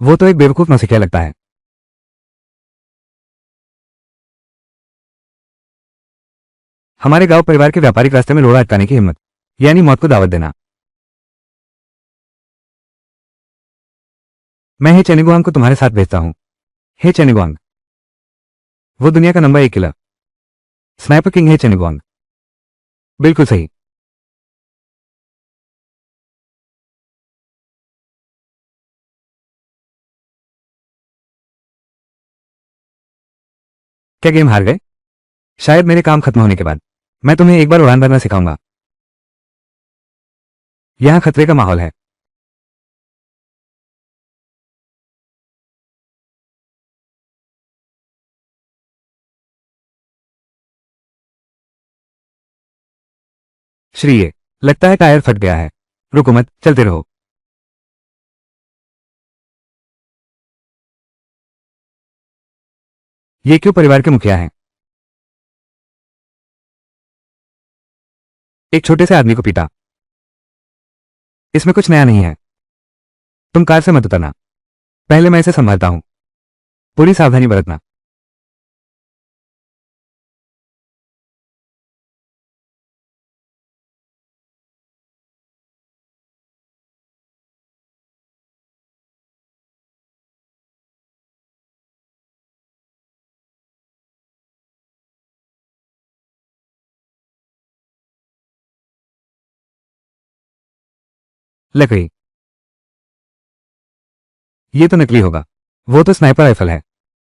वो तो एक बेवकूफ नौसिखिया लगता है। हमारे गांव परिवार के व्यापारिक रास्ते में रोड़ा अटकाने की हिम्मत, यानी मौत को दावत देना। मैं हे चेनिगुआंग को तुम्हारे साथ भेजता हूं। हे चेनिगुआंग, वो दुनिया का नंबर 1 किलर स्नाइपर किंग है चेनिगुआंग। बिल्कुल सही। क्या गेम हार गए? शायद मेरे काम खत्म होने के बाद मैं तुम्हें एक बार उड़ान भरना सिखाऊंगा। यहां खतरे का माहौल है। श्री, ये लगता है टायर फट गया है। रुको मत, चलते रहो। ये क्यों परिवार के मुखिया हैं? एक छोटे से आदमी को पीटा। इसमें कुछ नया नहीं है। तुम कार से मत उतरना, पहले मैं इसे संभालता हूं। पूरी सावधानी बरतना। लकड़ी, ये तो नकली होगा। वो तो स्नाइपर राइफल है।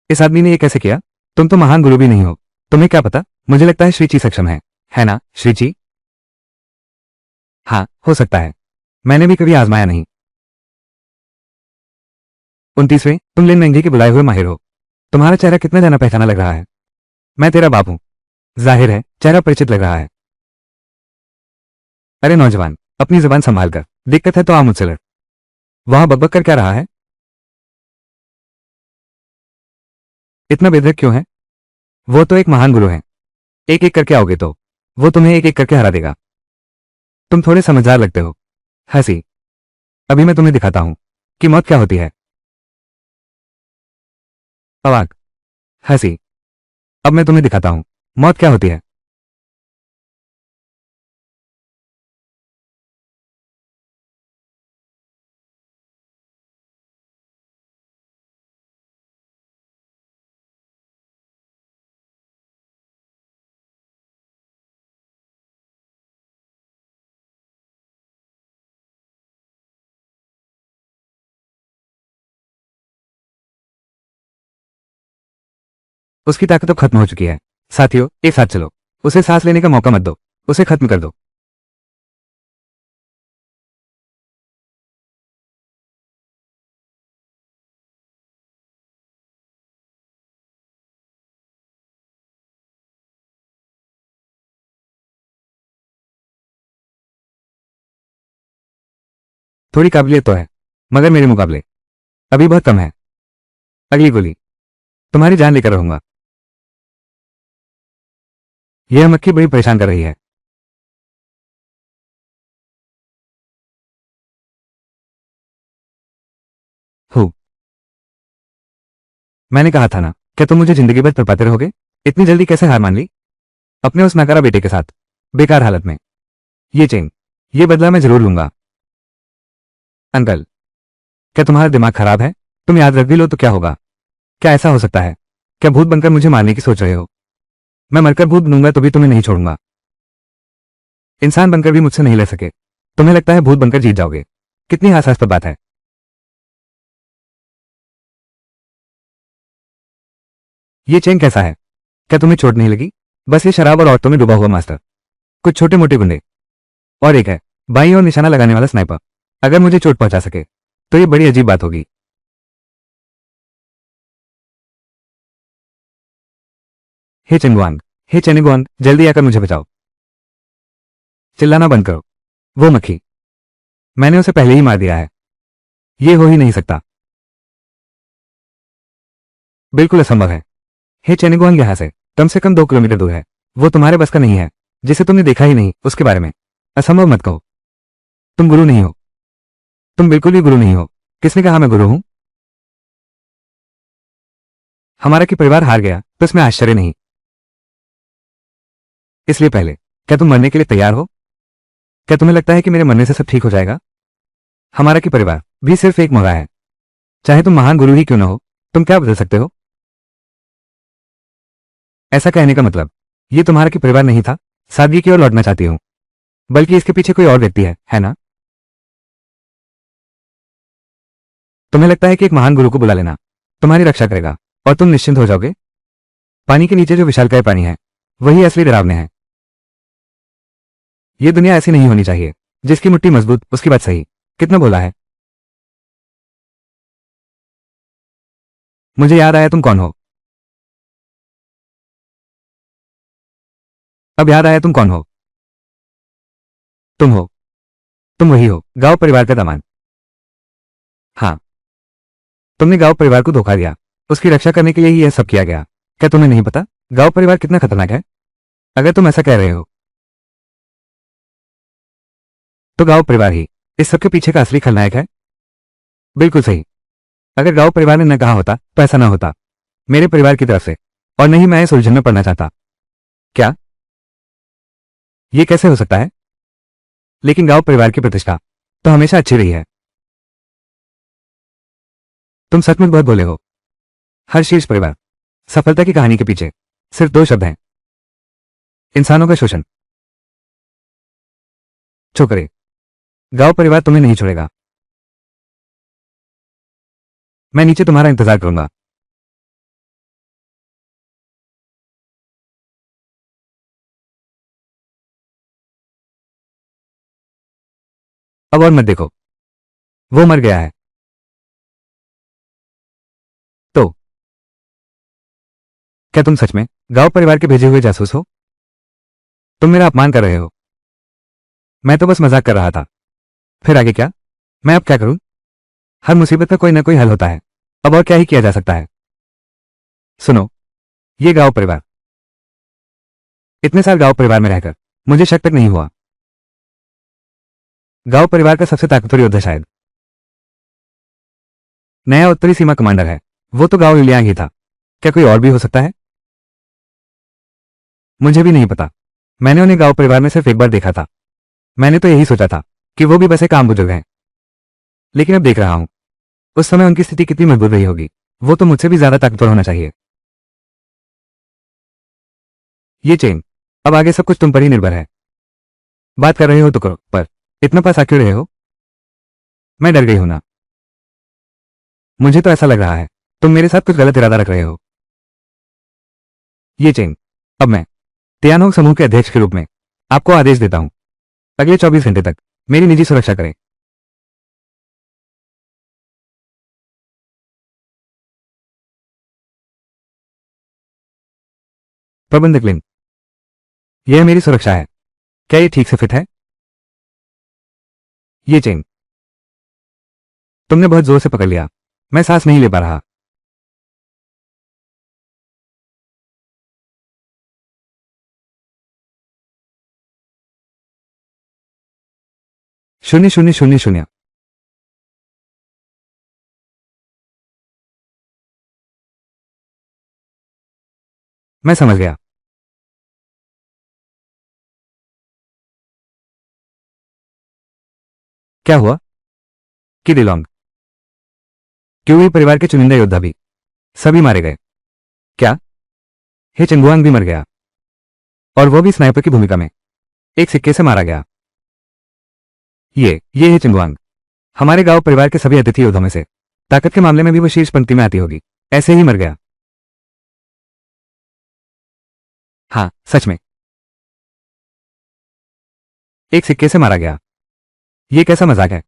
इस आदमी ने ये कैसे किया? तुम तो महान गुरु भी नहीं हो, तुम्हें क्या पता? मुझे लगता है श्रीची सक्षम है ना श्रीची? हाँ, हो सकता है। मैंने भी कभी आजमाया नहीं। 29वें, तुम लिन मेंगी के बुलाए हुए माहिर हो। तुम्हारा चेहरा कितना जाना पहचाना लग रहा है। मैं तेरा बाप हूं। जाहिर है चेहरा परिचित लग रहा है। अरे नौजवान, अपनी जुबान संभाल कर। दिक्कत है तो आ मुझसे लड़। वहां बकबक कर क्या रहा है? इतना बेधड़क क्यों है? वो तो एक महान गुरु है। एक एक करके आओगे तो वो तुम्हें एक एक करके हरा देगा। तुम थोड़े समझदार लगते हो। हंसी, अभी मैं तुम्हें दिखाता हूं कि मौत क्या होती है। अवाक, हंसी, अब मैं तुम्हें दिखाता हूं मौत क्या होती है। उसकी ताकत तो खत्म हो चुकी है। साथियों, एक साथ चलो। उसे सांस लेने का मौका मत दो। उसे खत्म कर दो। थोड़ी काबिलियत तो है, मगर मेरे मुकाबले अभी बहुत कम है। अगली गोली तुम्हारी जान लेकर रहूंगा। यह मक्खी बड़ी परेशान कर रही है। हूँ, मैंने कहा था ना, क्या तुम मुझे जिंदगी भर तड़पाते रहोगे? इतनी जल्दी कैसे हार मान ली? अपने उस नकारा बेटे के साथ, बेकार हालत में। ये चेन, ये बदला मैं जरूर लूंगा। अंकल, क्या तुम्हारा दिमाग खराब है? तुम याद रख भी लो तो क्या होगा? क्या ऐसा हो सकता है? क्या भूत बनकर मुझे मारने की सोच रहे हो? मैं मरकर भूत बनूंगा तो भी तुम्हें नहीं छोड़ूंगा। इंसान बनकर भी मुझसे नहीं लड़ सके, तुम्हें लगता है भूत बनकर जीत जाओगे? कितनी हास्यास्पद बात है। ये चेन कैसा है? क्या तुम्हें चोट नहीं लगी? बस ये शराब और औरतों में डूबा हुआ मास्टर, कुछ छोटे मोटे गुंडे, और एक है बाई और निशाना लगाने वाला स्नाइपर। अगर मुझे चोट पहुंचा सके तो ये बड़ी अजीब बात होगी। हे चेंगुआंग, हे चेनिगुआंग, जल्दी आकर मुझे बचाओ। चिल्लाना बंद करो। वो मक्खी, मैंने उसे पहले ही मार दिया है। ये हो ही नहीं सकता। बिल्कुल असंभव है। हे चेनिगुआंग, यहां से कम 2 किलोमीटर दूर है। वो तुम्हारे बस का नहीं है, जिसे तुमने देखा ही नहीं उसके बारे में असंभव मत कहो। तुम गुरु नहीं हो। तुम बिल्कुल भी गुरु नहीं हो। किसने कहा मैं गुरु हूं? हमारा कि परिवार हार गया तो इसमें आश्चर्य नहीं। इसलिए पहले, क्या तुम मरने के लिए तैयार हो? क्या तुम्हें लगता है कि मेरे मरने से सब ठीक हो जाएगा? हमारा कि परिवार भी सिर्फ एक मौका है। चाहे तुम महान गुरु ही क्यों ना हो, तुम क्या बदल सकते हो? ऐसा कहने का मतलब, ये तुम्हारा कि परिवार नहीं था, सादगी की ओर लौटना चाहती हूं, बल्कि इसके पीछे कोई और व्यक्ति है ना? तुम्हें लगता है कि एक महान गुरु को बुला लेना तुम्हारी रक्षा करेगा और तुम निश्चिंत हो जाओगे? पानी के नीचे जो विशालकाय पानी है, वही असली डरावने हैं। ये दुनिया ऐसी नहीं होनी चाहिए। जिसकी मुट्ठी मजबूत उसकी बात सही। कितना बोला है? मुझे याद आया तुम कौन हो। अब याद आया तुम कौन हो। तुम हो, तुम वही हो, गांव परिवार का दामाद। हाँ, तुमने गांव परिवार को धोखा दिया। उसकी रक्षा करने के लिए ही यह सब किया गया। क्या तुम्हें नहीं पता गांव परिवार कितना खतरनाक है? अगर तुम ऐसा कह रहे हो तो गांव परिवार ही इस सब के पीछे का असली खलनायक है। बिल्कुल सही। अगर गांव परिवार ने न कहा होता तो ऐसा ना होता मेरे परिवार की तरफ से, और नहीं मैं इस उलझन में पड़ना चाहता। क्या ये कैसे हो सकता है? लेकिन गांव परिवार की प्रतिष्ठा तो हमेशा अच्छी रही है। तुम सचमुच बहुत बोले हो। हर शीर्ष परिवार सफलता की कहानी के पीछे सिर्फ दो शब्द हैं, इंसानों का शोषण। छोकरे, गांव परिवार तुम्हें नहीं छोड़ेगा। मैं नीचे तुम्हारा इंतजार करूंगा। अब और मत देखो, वो मर गया है। तो क्या तुम सच में गांव परिवार के भेजे हुए जासूस हो? तुम मेरा अपमान कर रहे हो। मैं तो बस मजाक कर रहा था। फिर आगे क्या? मैं अब क्या करूं? हर मुसीबत का कोई ना कोई हल होता है। अब और क्या ही किया जा सकता है? सुनो, ये गांव परिवार, इतने साल गांव परिवार में रहकर मुझे शक तक नहीं हुआ। गांव परिवार का सबसे ताकतवर योद्धा शायद नया उत्तरी सीमा कमांडर है। वो तो गांव लियांग ही था। क्या कोई और भी हो सकता है? मुझे भी नहीं पता। मैंने उन्हें गांव परिवार में सिर्फ एक बार देखा था। मैंने तो यही सोचा था कि वो भी बस एक आम बुजुर्ग हैं। लेकिन अब देख रहा हूं उस समय उनकी स्थिति कितनी मजबूत रही होगी। वो तो मुझसे भी ज्यादा ताकतवर होना चाहिए। ये चेन, अब आगे सब कुछ तुम पर ही निर्भर है। बात कर रहे हो तो करो, पर इतना पास आ क्यों रहे हो? मैं डर गई हूं ना। मुझे तो ऐसा लग रहा है तुम मेरे साथ कुछ गलत इरादा रख रहे हो। ये चेन, अब मैं तियानोंग समूह के अध्यक्ष के रूप में आपको आदेश देता हूं, अगले 24 घंटे तक मेरी निजी सुरक्षा करें। प्रबंधक लिन, यह मेरी सुरक्षा है। क्या ये ठीक से फिट है? ये चेन, तुमने बहुत जोर से पकड़ लिया। मैं सांस नहीं ले पा रहा। शून्य शून्य शून्य शून्य। मैं समझ गया। क्या हुआ? कि डिलोंग, क्यूई परिवार के चुनिंदा योद्धा भी सभी मारे गए? क्या हे चंगुआंग भी मर गया? और वो भी स्नाइपर की भूमिका में एक सिक्के से मारा गया? ये है चंगुआंग, हमारे गांव परिवार के सभी अतिथि योद्धाओं में से ताकत के मामले में भी वो शीर्ष पंक्ति में आती होगी। ऐसे ही मर गया? हाँ सच में, एक सिक्के से मारा गया। ये कैसा मजाक है?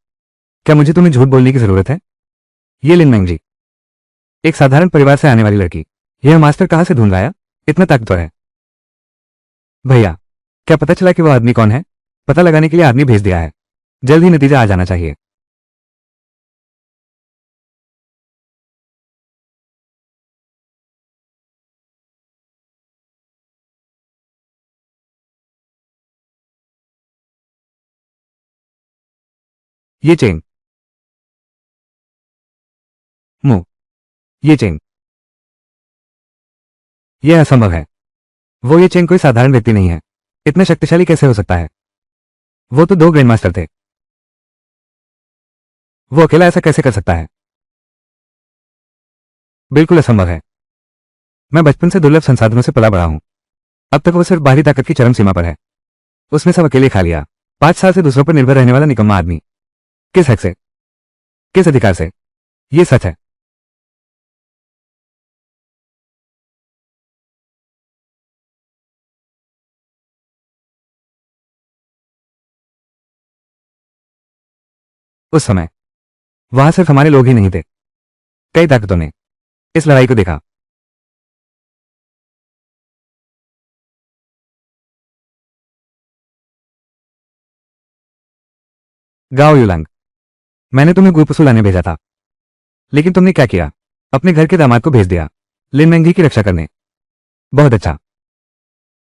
क्या मुझे तुम्हें झूठ बोलने की जरूरत है? ये लिन मैंग जी, एक साधारण परिवार से आने वाली लड़की, यह मास्टर कहां से ढूंढ लाया? इतना ताकतवर है। भैया, क्या पता चला कि वो आदमी कौन है? पता लगाने के लिए आदमी भेज दिया है। जल्द ही नतीजा आ जाना चाहिए। ये चेन, मुंह, ये चेन, यह असंभव है। वो ये चेन कोई साधारण व्यक्ति नहीं है। इतना शक्तिशाली कैसे हो सकता है? वो तो दो ग्रैंड मास्टर थे। वो अकेला ऐसा कैसे कर सकता है? बिल्कुल असंभव है। मैं बचपन से दुर्लभ संसाधनों से पला बड़ा हूं। अब तक वो सिर्फ बाहरी ताकत की चरम सीमा पर है। उसने सब अकेले खा लिया। 5 साल से दूसरों पर निर्भर रहने वाला निकम्मा आदमी। किस हक से? किस अधिकार से? ये सच है। उस समय वहां सिर्फ हमारे लोग ही नहीं थे, कई ताकतों ने इस लड़ाई को देखा। गाओ युलांग, मैंने तुम्हें गुइपुसु लाने भेजा था, लेकिन तुमने क्या किया? अपने घर के दामाद को भेज दिया लिन मेंगी की रक्षा करने। बहुत अच्छा।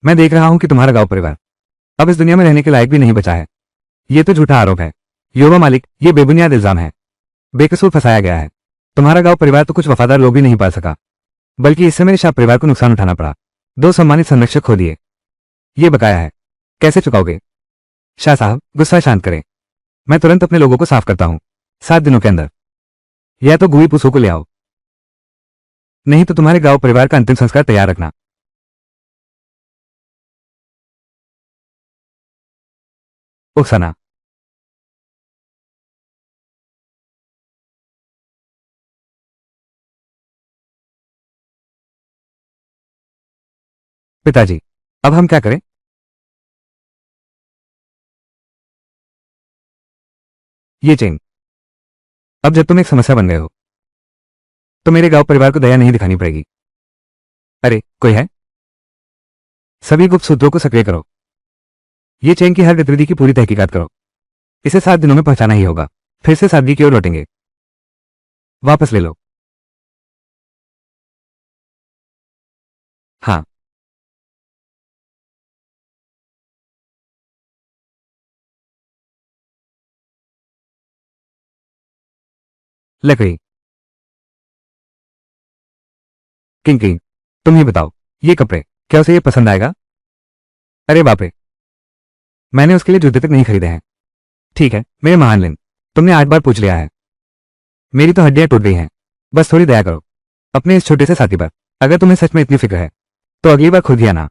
मैं देख रहा हूं कि तुम्हारा गांव परिवार अब इस दुनिया में रहने के लायक भी नहीं बचा है। यह तो झूठा आरोप है योवा मालिक, ये बेबुनियाद इल्जाम है। बेकसूर फंसाया गया है। तुम्हारा गांव परिवार तो कुछ वफादार लोग भी नहीं पाल सका, बल्कि इससे मेरे शाह परिवार को नुकसान उठाना पड़ा। 2 सम्मानित संरक्षक खो दिए। ये बकाया है, कैसे चुकाओगे? शाह साहब, गुस्सा शांत करें। मैं तुरंत अपने लोगों को साफ करता हूं, 7 दिनों के अंदर। या तो गुई पुसो को ले आओ, नहीं तो तुम्हारे गांव परिवार का अंतिम संस्कार तैयार रखना। ओक्साना, पिताजी, अब हम क्या करें? ये चेंग, अब जब तुम एक समस्या बन गए हो, तो मेरे गांव परिवार को दया नहीं दिखानी पड़ेगी। अरे, कोई है? सभी गुप्त सूत्रों को सक्रिय करो। ये चेंग की हर गतिविधि की पूरी तहकीकात करो। इसे 7 दिनों में पहुंचाना ही होगा। फिर से सादगी की ओर लौटेंगे। वापस ले लो। हाँ, लकड़ी। किंग किंग, तुम ही बताओ, ये कपड़े क्या उसे ये पसंद आएगा? अरे बाप रे, मैंने उसके लिए जूते तक नहीं खरीदे हैं। ठीक है मेरे महान लिन, तुमने 8 बार पूछ लिया है। मेरी तो हड्डियां टूट गई हैं। बस थोड़ी दया करो अपने इस छोटे से साथी पर। अगर तुम्हें सच में इतनी फिक्र है, तो अगली बार खुद ही आना।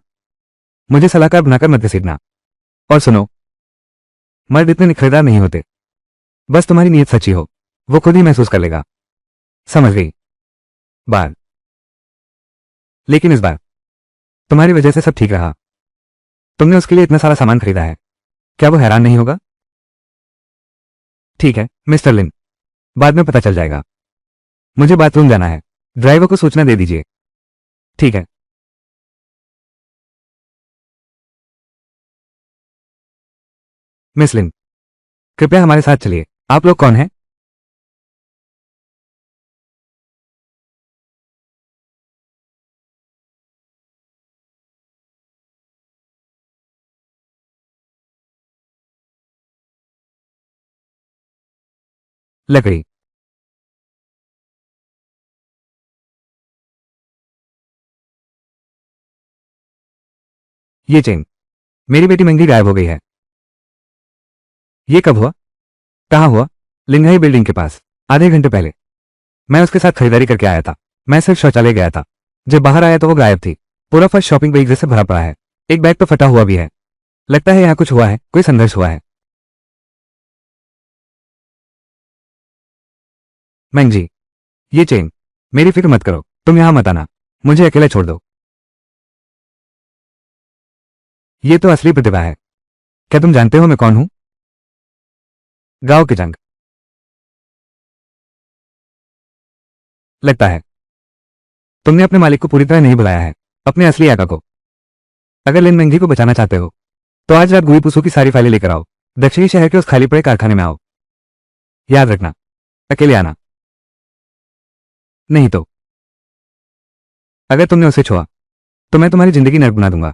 मुझे सलाहकार बनाकर मत घसीटना। और सुनो, मर्द इतने निखरेदार नहीं होते। बस तुम्हारी नीयत सच्ची हो, वो खुद ही महसूस कर लेगा। समझ गई? बार। लेकिन इस बार तुम्हारी वजह से सब ठीक रहा। तुमने उसके लिए इतना सारा सामान खरीदा है, क्या वो हैरान नहीं होगा? ठीक है मिस्टर लिन, बाद में पता चल जाएगा। मुझे बाथरूम जाना है, ड्राइवर को सूचना दे दीजिए। ठीक है। मिस लिन, कृपया हमारे साथ चलिए। आप लोग कौन हैं? लकड़ी। ये चेन, मेरी बेटी मंगी गायब हो गई है। ये कब हुआ? कहाँ हुआ? लिंघाई बिल्डिंग के पास, आधे घंटे पहले। मैं उसके साथ खरीदारी करके आया था। मैं सिर्फ शौचालय गया था। जब बाहर आया तो वो गायब थी। पूरा फर्श शॉपिंग बैग से भरा पड़ा है। एक बैग तो फटा हुआ भी है। लगता है यहाँ कुछ हुआ है, कोई संघर्ष हुआ है। मैंग जी, ये चेन, मेरी फिक्र मत करो, तुम यहाँ मत आना। मुझे अकेला छोड़ दो। ये तो असली प्रतिभा है। क्या तुम जानते हो मैं कौन हूं? गांव के जंग। लगता है तुमने अपने मालिक को पूरी तरह नहीं बुलाया है, अपने असली आका को। अगर लिन मेंगी को बचाना चाहते हो, तो आज रात गुई पुसू की सारी फाइलें लेकर आओ। दक्षिणी शहर के उस खाली पड़े कारखाने में आओ। याद रखना, अकेले आना। नहीं तो अगर तुमने उसे छुआ, तो मैं तुम्हारी जिंदगी नर्क बना दूंगा।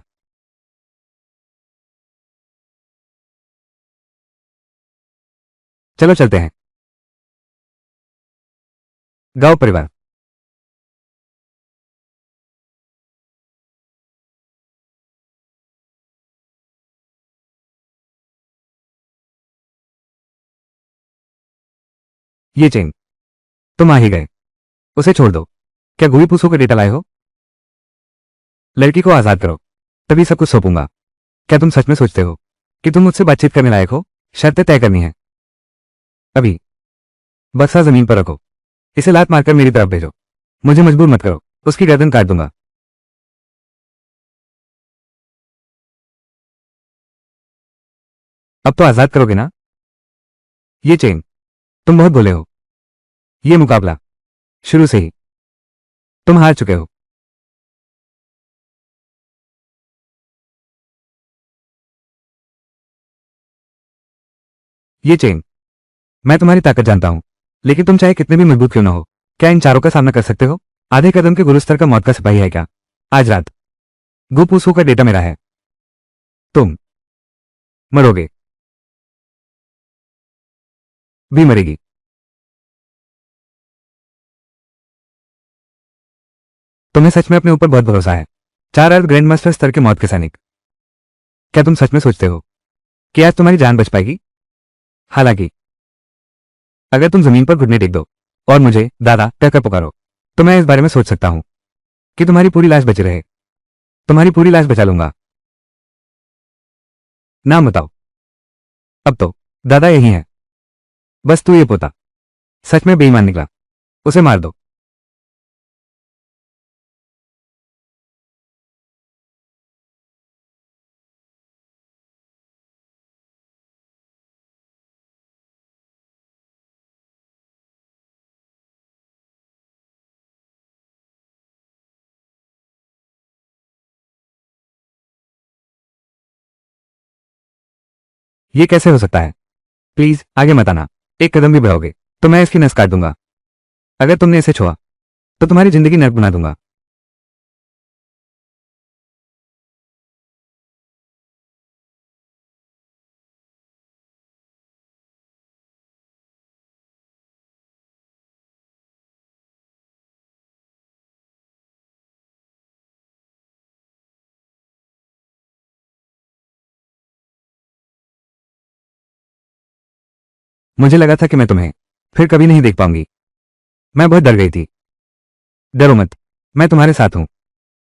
चलो चलते हैं। गांव परिवार। ये चेन, तुम आ ही गए। उसे छोड़ दो। क्या गुई पुसू का डेटा लाए हो? लड़की को आजाद करो, तभी सब कुछ सौंपूंगा। क्या तुम सच में सोचते हो कि तुम मुझसे बातचीत करने लायक हो? शर्तें तय करनी है अभी। बक्सा जमीन पर रखो, इसे लात मारकर मेरी तरफ भेजो। मुझे मजबूर मत करो, उसकी गर्दन काट दूंगा। अब तो आजाद करोगे ना? ये चेन, तुम बहुत भोले हो। ये मुकाबला शुरू से ही तुम हार चुके हो। ये चेन, मैं तुम्हारी ताकत जानता हूं, लेकिन तुम चाहे कितने भी मजबूत क्यों ना हो, क्या इन चारों का सामना कर सकते हो? आधे कदम के गुरु स्तर का मौत का सिपाही है क्या? आज रात गुपूसू का डेटा मेरा है। तुम मरोगे, भी मरेगी। तुम्हें सच में अपने ऊपर बहुत भरोसा है। चार अर्ध ग्रैंड मास्टर स्तर के मौत के सैनिक। क्या तुम सच में सोचते हो कि आज तुम्हारी जान बच पाएगी? हालांकि अगर तुम जमीन पर घुटने टेक दो और मुझे दादा कहकर पुकारो, तो मैं इस बारे में सोच सकता हूं कि तुम्हारी पूरी लाश बची रहे। तुम्हारी पूरी लाश बचा लूंगा। नाम बताओ। अब तो दादा यही है। बस तू ये पोता सच में बेईमान निकला। उसे मार दो। ये कैसे हो सकता है? प्लीज आगे मत आना। एक कदम भी बढ़ोगे तो मैं इसकी नस काट दूंगा। अगर तुमने इसे छुआ तो तुम्हारी जिंदगी नर्क बना दूंगा। मुझे लगा था कि मैं तुम्हें फिर कभी नहीं देख पाऊंगी। मैं बहुत डर गई थी। डरो मत, मैं तुम्हारे साथ हूं।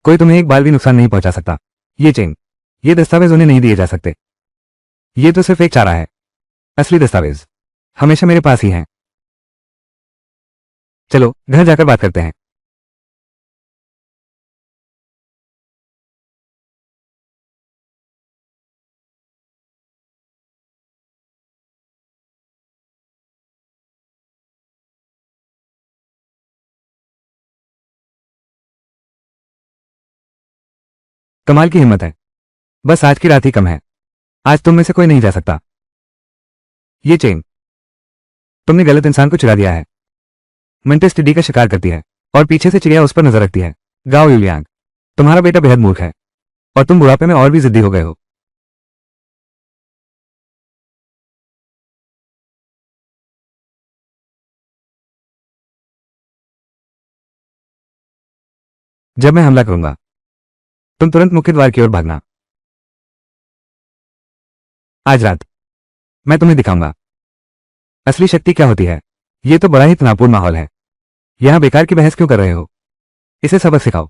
कोई तुम्हें एक बाल भी नुकसान नहीं पहुंचा सकता। ये चेन, ये दस्तावेज उन्हें नहीं दिए जा सकते। ये तो सिर्फ एक चारा है। असली दस्तावेज हमेशा मेरे पास ही हैं। चलो घर जाकर बात करते हैं। कमाल की हिम्मत है। बस आज की रात ही कम है। आज तुम में से कोई नहीं जा सकता। ये चेन तुमने गलत इंसान को चुरा दिया है। मिंटेस टिड्डी का शिकार करती है और पीछे से चिड़िया उस पर नजर रखती है। गाओ यूलियांग, तुम्हारा बेटा बेहद मूर्ख है और तुम बुढ़ापे में और भी जिद्दी हो गए हो। जब मैं हमला करूंगा तुम तुरंत मुख्य द्वार की ओर भागना। आज रात मैं तुम्हें दिखाऊंगा असली शक्ति क्या होती है। ये तो बड़ा ही तनावपूर्ण माहौल है। यहां बेकार की बहस क्यों कर रहे हो? इसे सबक सिखाओ।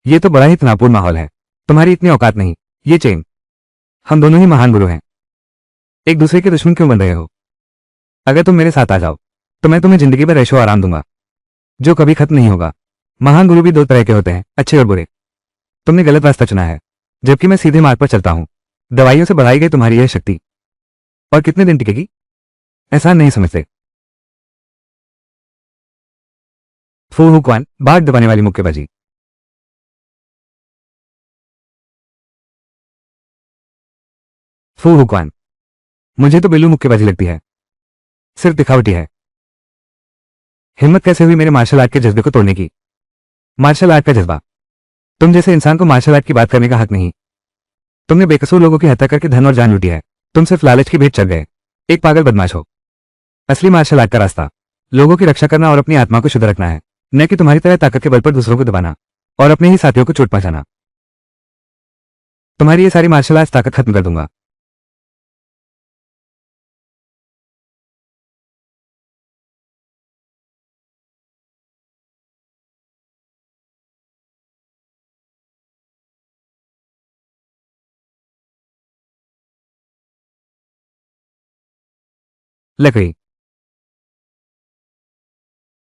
ये तो बड़ा ही तनावपूर्ण माहौल है। तुम्हारी इतनी औकात नहीं। ये चेन, हम दोनों ही महान गुरु हैं। एक दूसरे के दुश्मन क्यों बन रहे हो? अगर तुम मेरे साथ आ जाओ तो मैं तुम्हें जिंदगी भर ऐशो आराम दूंगा, जो कभी खत्म नहीं होगा। महान गुरु भी दो तरह के होते हैं, अच्छे और बुरे। तुमने गलत रास्ता चुना है, जबकि मैं सीधे मार्ग पर चलता हूं। दवाइयों से बढ़ाई गई तुम्हारी यह शक्ति और कितने दिन टिकेगी, एहसान नहीं समझते। फू हुक्वान, भाग दबाने वाली मुक्केबाजी। फू हुक्वान, मुझे तो बिल्लू मुक्केबाजी लगती है। सिर्फ दिखावटी है। हिम्मत कैसे हुई मेरे मार्शल आर्ट के जज्बे को तोड़ने की? मार्शल आर्ट का जज्बा, तुम जैसे इंसान को मार्शल आर्ट की बात करने का हक नहीं। तुमने बेकसूर लोगों की हत्या करके धन और जान लूटी है। तुम सिर्फ लालच की भेंट चढ़ गए। एक पागल बदमाश हो। असली मार्शल आर्ट का रास्ता लोगों की रक्षा करना और अपनी आत्मा को शुद्ध रखना है, न कि तुम्हारी तरह ताकत के बल पर दूसरों को दबाना और अपने ही साथियों को चोट पहुंचाना। तुम्हारी ये सारी मार्शल आर्ट्स ताकत खत्म कर दूंगा। लकड़ी।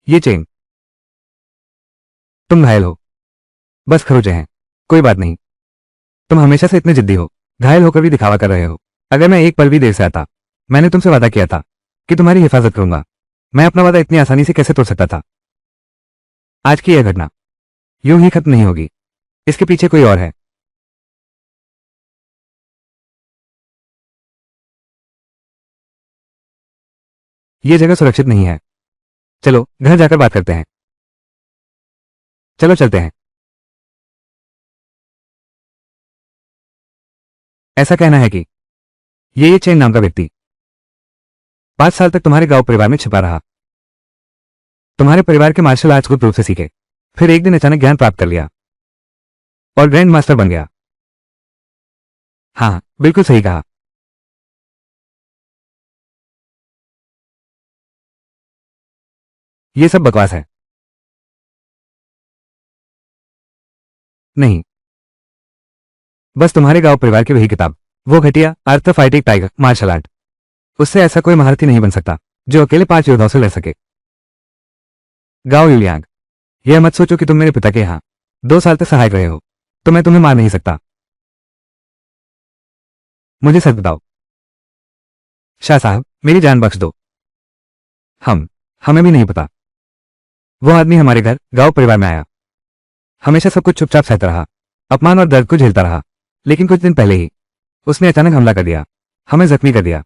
ये चेन। तुम घायल हो। बस खरोचे हैं। कोई बात नहीं। तुम हमेशा से इतने जिद्दी हो, घायल होकर भी दिखावा कर रहे हो। अगर मैं एक पल भी देर से आता, मैंने तुमसे वादा किया था कि तुम्हारी हिफाजत करूंगा। मैं अपना वादा इतनी आसानी से कैसे तोड़ सकता था? आज की यह घटना यूं ही खत्म नहीं होगी। इसके पीछे कोई और है। यह जगह सुरक्षित नहीं है। चलो घर जाकर बात करते हैं। चलो चलते हैं। ऐसा कहना है कि ये चेन नाम का व्यक्ति 5 साल तक तुम्हारे गांव परिवार में छिपा रहा। तुम्हारे परिवार के मार्शल आर्ट्स गुप्त रूप से सीखे, फिर एक दिन अचानक ज्ञान प्राप्त कर लिया और ग्रैंड मास्टर बन गया। हाँ, बिल्कुल सही कहा। यह सब बकवास है। नहीं, बस तुम्हारे गांव परिवार की वही किताब, वो घटिया अर्थ फाइटिंग टाइगर मार्शल आर्ट। उससे ऐसा कोई महारथी नहीं बन सकता जो अकेले 5 योद्धाओं से लड़ सके। गाओ यूलियांग, यह मत सोचो कि तुम मेरे पिता के यहाँ 2 साल तक सहायक रहे हो तो मैं तुम्हें मार नहीं सकता। मुझे सच बताओ। शाह साहब, मेरी जान बख्श दो। हम हमें भी नहीं पता। वो आदमी हमारे घर गांव परिवार में आया, हमेशा सब कुछ चुपचाप सहता रहा, अपमान और दर्द को झेलता रहा। लेकिन कुछ दिन पहले ही उसने अचानक हमला कर दिया, हमें जख्मी कर दिया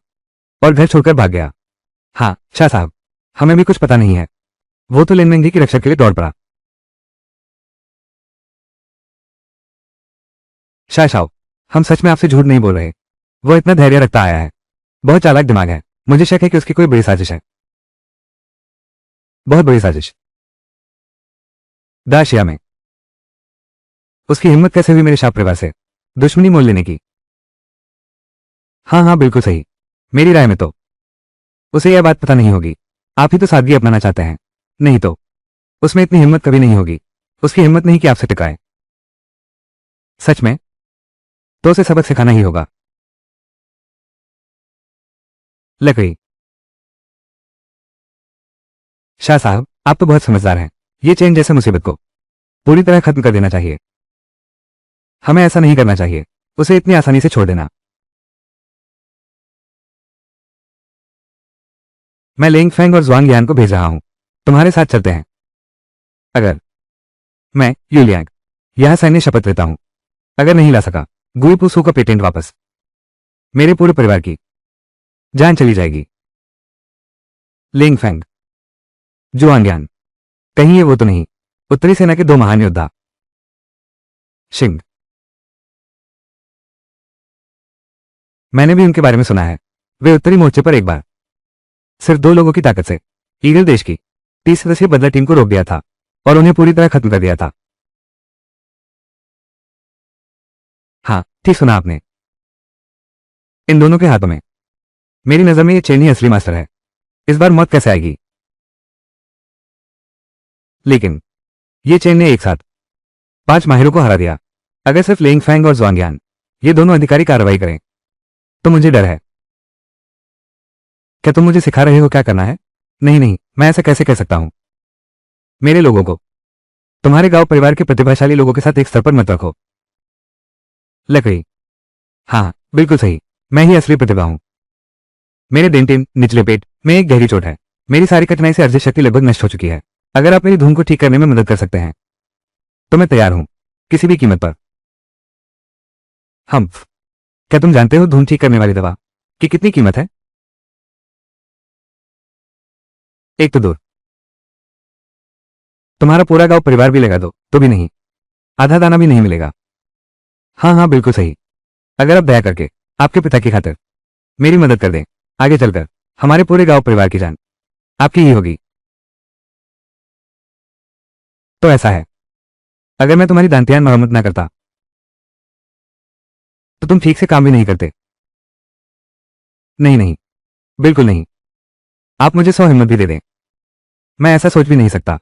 और घर छोड़कर भाग गया। हाँ शाह साहब, हमें भी कुछ पता नहीं है। वो तो लिनमेंगी की रक्षा के लिए दौड़ पड़ा। शाह साहब, हम सच में आपसे झूठ नहीं बोल रहे। वो इतना धैर्य रखता आया है, बहुत चालाक दिमाग है। मुझे शक है कि उसकी कोई बड़ी साजिश है, बहुत बड़ी साजिश। दाशिया में उसकी हिम्मत कैसे हुई मेरे शाह परिवार से दुश्मनी मोल लेने की? हाँ हाँ, बिल्कुल सही। मेरी राय में तो उसे यह बात पता नहीं होगी। आप ही तो सादगी अपनाना चाहते हैं, नहीं तो उसमें इतनी हिम्मत कभी नहीं होगी। उसकी हिम्मत नहीं कि आपसे टिकाए। सच में? तो उसे सबक सिखाना ही होगा। लकड़ी। शाह साहब, आप तो बहुत समझदार हैं। ये चेन जैसे मुसीबत को पूरी तरह खत्म कर देना चाहिए। हमें ऐसा नहीं करना चाहिए, उसे इतनी आसानी से छोड़ देना। मैं लेंग फेंग और जुआंग यान को भेज रहा हूं, तुम्हारे साथ चलते हैं। अगर मैं यूलियांग यह सैन्य शपथ लेता हूं, अगर नहीं ला सका गुई पुसू का पेटेंट वापस, मेरे पूरे परिवार की जान चली जाएगी। लेंग फेंग, जुआंग यान, कहीं ये वो तो नहीं उत्तरी सेना के 2 महान योद्धा? शिंग, मैंने भी उनके बारे में सुना है। वे उत्तरी मोर्चे पर एक बार सिर्फ 2 लोगों की ताकत से ईगल देश की 30 सदस्यीय बदला टीम को रोक दिया था और उन्हें पूरी तरह खत्म कर दिया था। हाँ, ठीक सुना आपने। इन दोनों के हाथों में मेरी नजर में ये चेन ही असली मास्टर है। इस बार मौत कैसे आएगी? लेकिन ये चेन ने एक साथ 5 माहिरों को हरा दिया। अगर सिर्फ लेंग फैंग और जुआंगयान ये दोनों अधिकारी कार्रवाई करें तो मुझे डर है। क्या तुम मुझे सिखा रहे हो क्या करना है? नहीं नहीं, मैं ऐसा कैसे कह सकता हूं। मेरे लोगों को तुम्हारे गांव परिवार के प्रतिभाशाली लोगों के साथ एक स्तर पर मत रखो। लकड़ी। हाँ, बिल्कुल सही। मैं ही असली प्रतिभा हूं। मेरे डेंटिन निचले पेट में एक गहरी चोट है। मेरी सारी कठिनाई से अर्जित शक्ति लगभग नष्ट हो चुकी है। अगर आप मेरी धुन को ठीक करने में मदद कर सकते हैं तो मैं तैयार हूं, किसी भी कीमत पर। हम क्या तुम जानते हो धुन ठीक करने वाली दवा की कितनी कीमत है? एक तो दूर तुम्हारा पूरा गांव परिवार भी लगा दो तो भी नहीं, आधा दाना भी नहीं मिलेगा। हाँ हाँ, बिल्कुल सही। अगर आप दया करके आपके पिता की खातिर मेरी मदद कर दें, आगे चलकर हमारे पूरे गांव परिवार की जान आपकी ही होगी। तो ऐसा है, अगर मैं तुम्हारी दांतियान मरम्मत ना करता तो तुम ठीक से काम भी नहीं करते। नहीं नहीं, बिल्कुल नहीं। आप मुझे 100 हिम्मत भी दे दें, मैं ऐसा सोच भी नहीं सकता।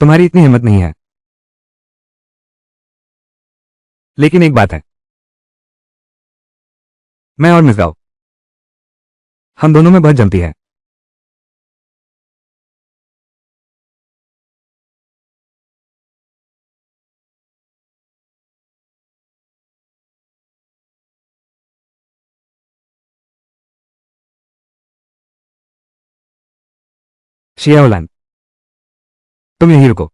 तुम्हारी इतनी हिम्मत नहीं है। लेकिन एक बात है, मैं और मिसगांव हम दोनों में बहुत जमती है। शिया उलान, तुम यहीं रुको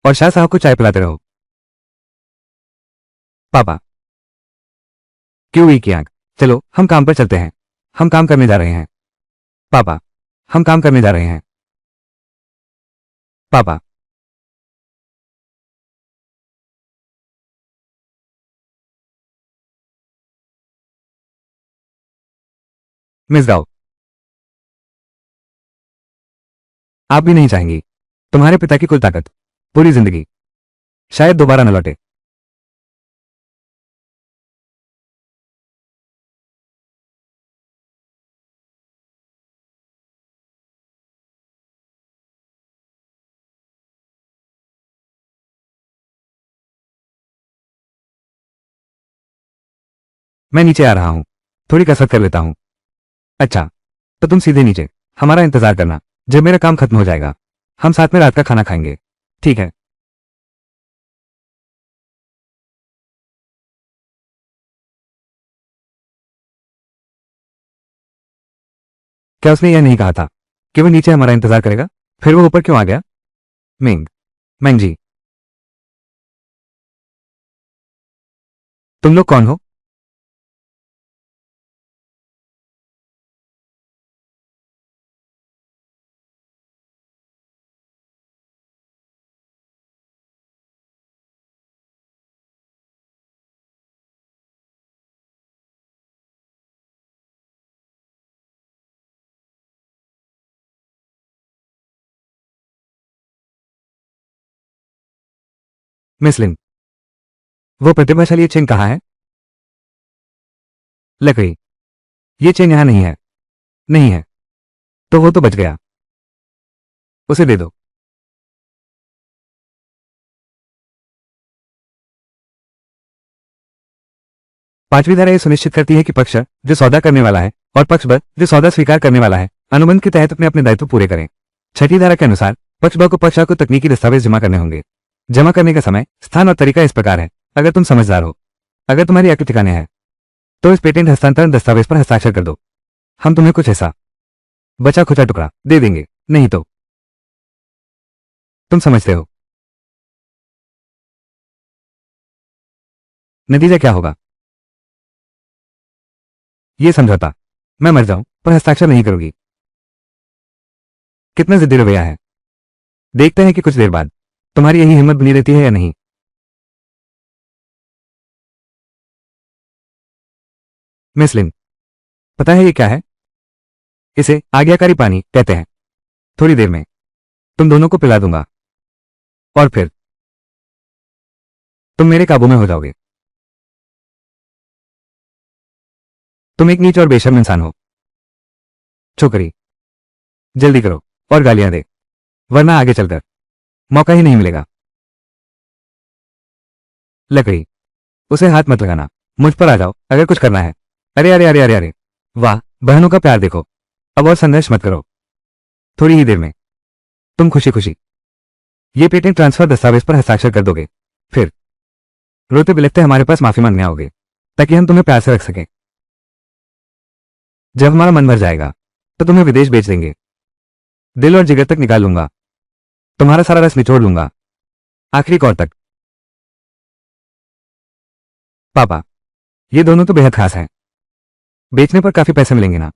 और शाह साहब को चाय पिलाते रहो। पापा, क्यों हुई की आंख? चलो हम काम पर चलते हैं। हम काम करने जा रहे हैं। पापा, हम काम करने जा रहे हैं। पापा, मिस गाओ, आप भी नहीं चाहेंगी तुम्हारे पिता की कुल ताकत पूरी जिंदगी शायद दोबारा न लौटे। मैं नीचे आ रहा हूं, थोड़ी कसरत कर लेता हूं। अच्छा, तो तुम सीधे नीचे हमारा इंतजार करना। जब मेरा काम खत्म हो जाएगा हम साथ में रात का खाना खाएंगे, ठीक है? क्या उसने यह नहीं कहा था कि वो नीचे हमारा इंतजार करेगा? फिर वो ऊपर क्यों आ गया? मिंग, मैंग जी, तुम लोग कौन हो? मिस लिन, वो प्रतिभाशाली चेन कहाँ है? लकड़ी, ये चेन यहां नहीं है। नहीं है तो वो तो बच गया, उसे दे दो। पांचवी धारा यह सुनिश्चित करती है कि पक्ष जो सौदा करने वाला है और पक्ष ब जो सौदा स्वीकार करने वाला है अनुबंध के तहत अपने अपने दायित्व पूरे करें। छठी धारा के अनुसार पक्ष ब को पक्ष आ को तकनीकी दस्तावेज जमा करने होंगे। जमा करने का समय, स्थान और तरीका इस प्रकार है। अगर तुम समझदार हो, अगर तुम्हारी अक्ल ठिकाने है, तो इस पेटेंट हस्तांतरण दस्तावेज पर हस्ताक्षर कर दो। हम तुम्हें कुछ ऐसा बचा खुचा टुकड़ा दे देंगे, नहीं तो तुम समझते हो नतीजा क्या होगा? ये समझौता, मैं मर जाऊं पर हस्ताक्षर नहीं करूंगी। कितना जिद्दी रवैया है। देखते हैं कि कुछ देर बाद तुम्हारी यही हिम्मत बनी रहती है या नहीं। मिस लिन, पता है ये क्या है? इसे आज्ञाकारी पानी कहते हैं। थोड़ी देर में तुम दोनों को पिला दूंगा और फिर तुम मेरे काबू में हो जाओगे। तुम एक नीच और बेशर्म इंसान हो। छोकरी, जल्दी करो और गालियां दे, वरना आगे चलकर मौका ही नहीं मिलेगा। लकड़ी, उसे हाथ मत लगाना। मुझ पर आ जाओ अगर कुछ करना है। अरे अरे अरे अरे अरे, वाह, बहनों का प्यार देखो। अब और संघर्ष मत करो। थोड़ी ही देर में तुम खुशी खुशी ये पेटेंट ट्रांसफर दस्तावेज पर हस्ताक्षर कर दोगे। फिर रोते बिलखते हमारे पास माफी मांगने आओगे ताकि हम तुम्हें प्यार से रख सकें। जब हमारा मन भर जाएगा तो तुम्हें विदेश बेच देंगे। दिल और जिगर तक निकाल लूंगा, तुम्हारा सारा रस निचोड़ लूंगा, आखिरी कौर तक। पापा, ये दोनों तो बेहद खास हैं। बेचने पर काफी पैसे मिलेंगे ना?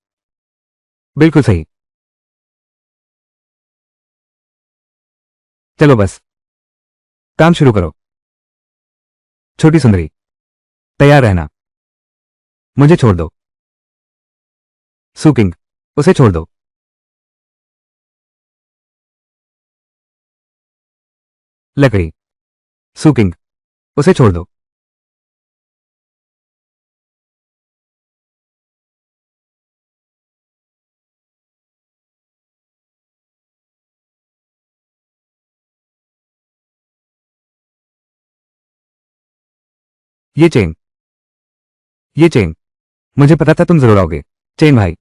बिल्कुल सही। चलो बस काम शुरू करो। छोटी सुंदरी, तैयार रहना। मुझे छोड़ दो। सुकिंग, उसे छोड़ दो। लकड़ी, सुकिंग, उसे छोड़ दो। ये चेन, ये चेन, मुझे पता था तुम जरूर आओगे। चेन भाई,